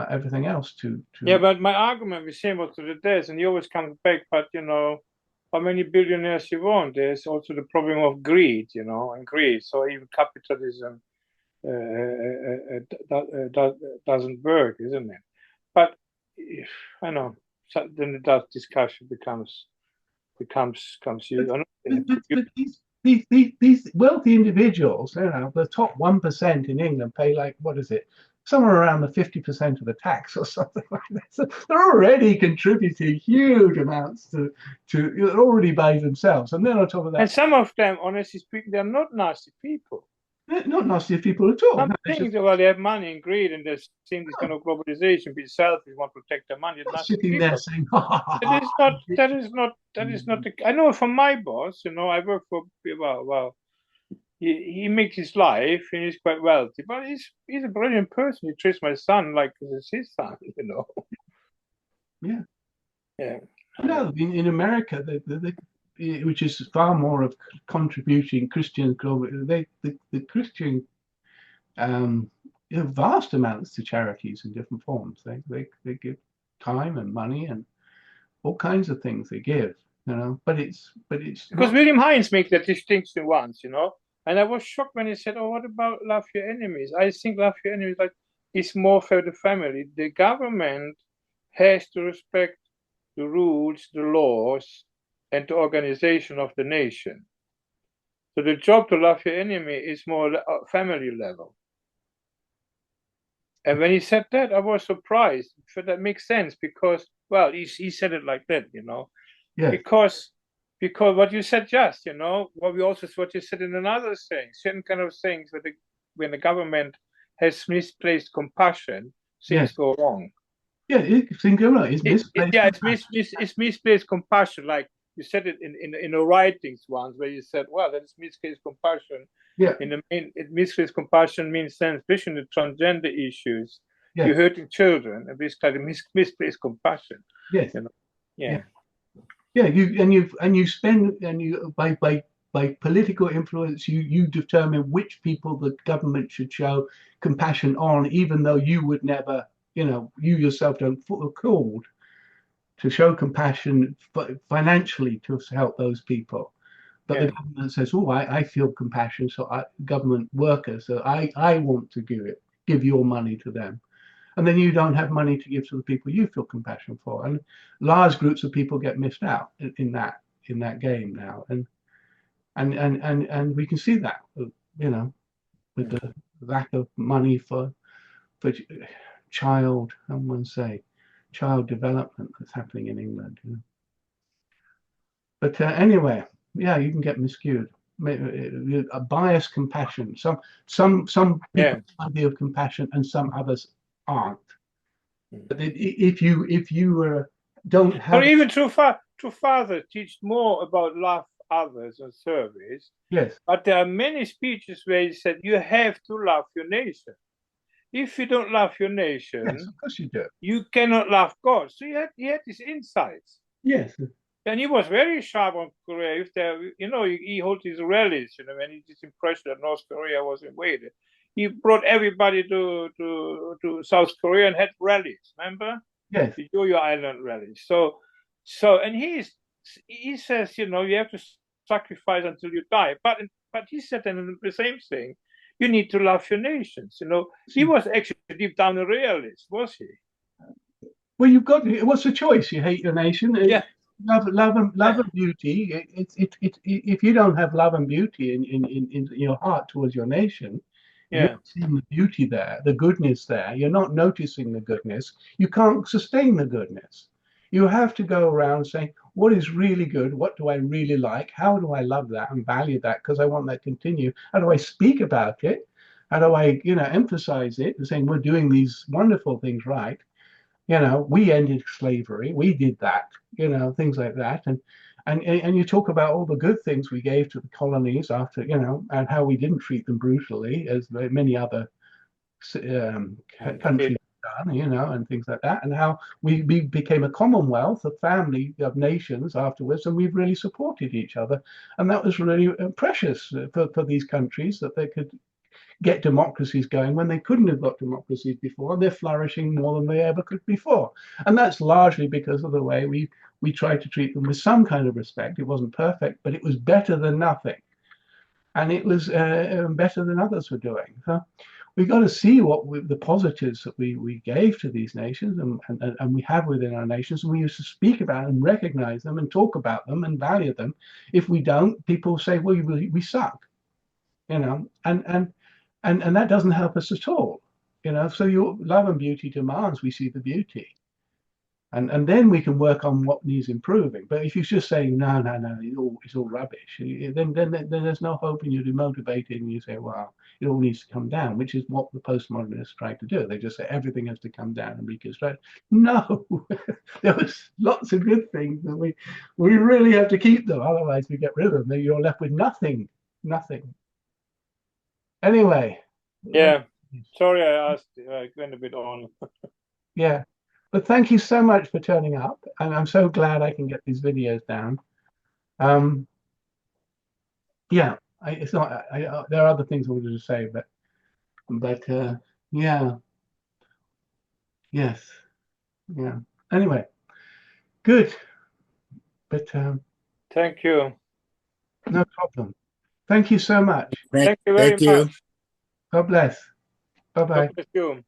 everything else to. Yeah, but my argument with same to the death, and he always comes back, but you know, how many billionaires you want? There's also the problem of greed, you know, and greed. So even capitalism doesn't work, isn't it? But I know, so then that discussion becomes you. But these wealthy individuals, you know, the top 1% in England pay like, what is it, somewhere around the 50% of the tax or something like that. So they're already contributing huge amounts to already by themselves, and then on top of that, and some of them, honestly speaking, they're not nasty people. they're not nasty people at all. I'm thinking that, well, they have money and greed, and they're seeing this kind of globalization, be selfish, want to protect their money. Sitting there saying, that is not the. I know from my boss, you know, I work for, well, he makes his life and he's quite wealthy, but he's a brilliant person. He treats my son like it's his son, you know. Yeah. No, in America, which is far more of contributing Christian, the Christian vast amounts to charities in different forms. They give time and money and all kinds of things they give, you know. But it's because William Hines makes that distinction once, you know. And I was shocked when he said, "Oh, what about love your enemies?" I think love your enemies is more for the family. The government has to respect the rules, the laws, and the organization of the nation. So the job to love your enemy is more family level. And when he said that, I was surprised. So that makes sense because, well, he said it like that, you know. Yeah. Because what you said just, you know, what you said in another saying, certain kind of things when the government has misplaced compassion, things go wrong. Yeah, things go wrong. It's misplaced. It's misplaced compassion. Like you said it in the writings once, where you said, well, that is misplaced compassion. Yeah. Misplaced compassion means then, especially the transgender issues, you're hurting children, and this kind of misplaced compassion. Yes. You know? Yeah, you spend, and you by political influence, you determine which people the government should show compassion on, even though you would never, you know, you yourself don't feel called to show compassion financially to help those people. But the government says, "Oh, I feel compassion, so government workers, so I want to give your money to them." And then you don't have money to give to the people you feel compassion for, and large groups of people get missed out in that game now, and we can see that, you know, with the lack of money for child development that's happening in England, you know. But anyway, yeah, you can get miscued. A biased compassion. Some people idea of compassion, and some others aren't. But if you don't have, or even true father teach more about love others and service. Yes. But there are many speeches where he said you have to love your nation. If you don't love your nation, yes, of course you do. You cannot love God. So he had these insights. Yes. And he was very sharp on Korea. If there, you know, he held his rallies, you know, when he did impression that North Korea was invaded. He brought everybody to South Korea and had rallies, remember? Yes. The Yo-Yo Island rallies. So and he says, you know, you have to sacrifice until you die. But he said then the same thing. You need to love your nations. He was actually deep down a realist, was he? Well, you've got. What's the choice? You hate your nation. Yeah. Love and beauty. If you don't have love and beauty in your heart towards your nation, you're not seeing the beauty there, the goodness there. You're not noticing the goodness. You can't sustain the goodness. You have to go around saying, what is really good? What do I really like? How do I love that and value that? Because I want that to continue. How do I speak about it? How do I, emphasize it and saying we're doing these wonderful things right? We ended slavery. We did that, things like that. And you talk about all the good things we gave to the colonies after, and how we didn't treat them brutally as many other countries have done, and things like that. And how we became a commonwealth, a family of nations afterwards, and we've really supported each other. And that was really precious for these countries that they could get democracies going when they couldn't have got democracies before. They're flourishing more than they ever could before. And that's largely because of the way we tried to treat them with some kind of respect. It wasn't perfect, but it was better than nothing. And it was better than others were doing. So we've got to see the positives that we gave to these nations and we have within our nations. And we used to speak about and recognize them and talk about them and value them. If we don't, people say, well, we suck, and that doesn't help us at all, So your love and beauty demands we see the beauty, and then we can work on what needs improving. But if you're just saying no, it's all rubbish, then there's no hope, and you're demotivated, and you say, well, it all needs to come down, which is what the postmodernists tried to do. They just say everything has to come down and reconstruct. No, there was lots of good things that we really have to keep them. Otherwise, we get rid of them. Then you're left with nothing. Anyway. Yeah. Sorry, I asked. I went a bit on. Yeah. But thank you so much for turning up. And I'm so glad I can get these videos down. Yeah, it's not. There are other things I wanted to say, but yeah. Yes. Yeah. Anyway, good. But thank you. No problem. Thank you so much. Thank you very much. God bless. Bye-bye. God bless you.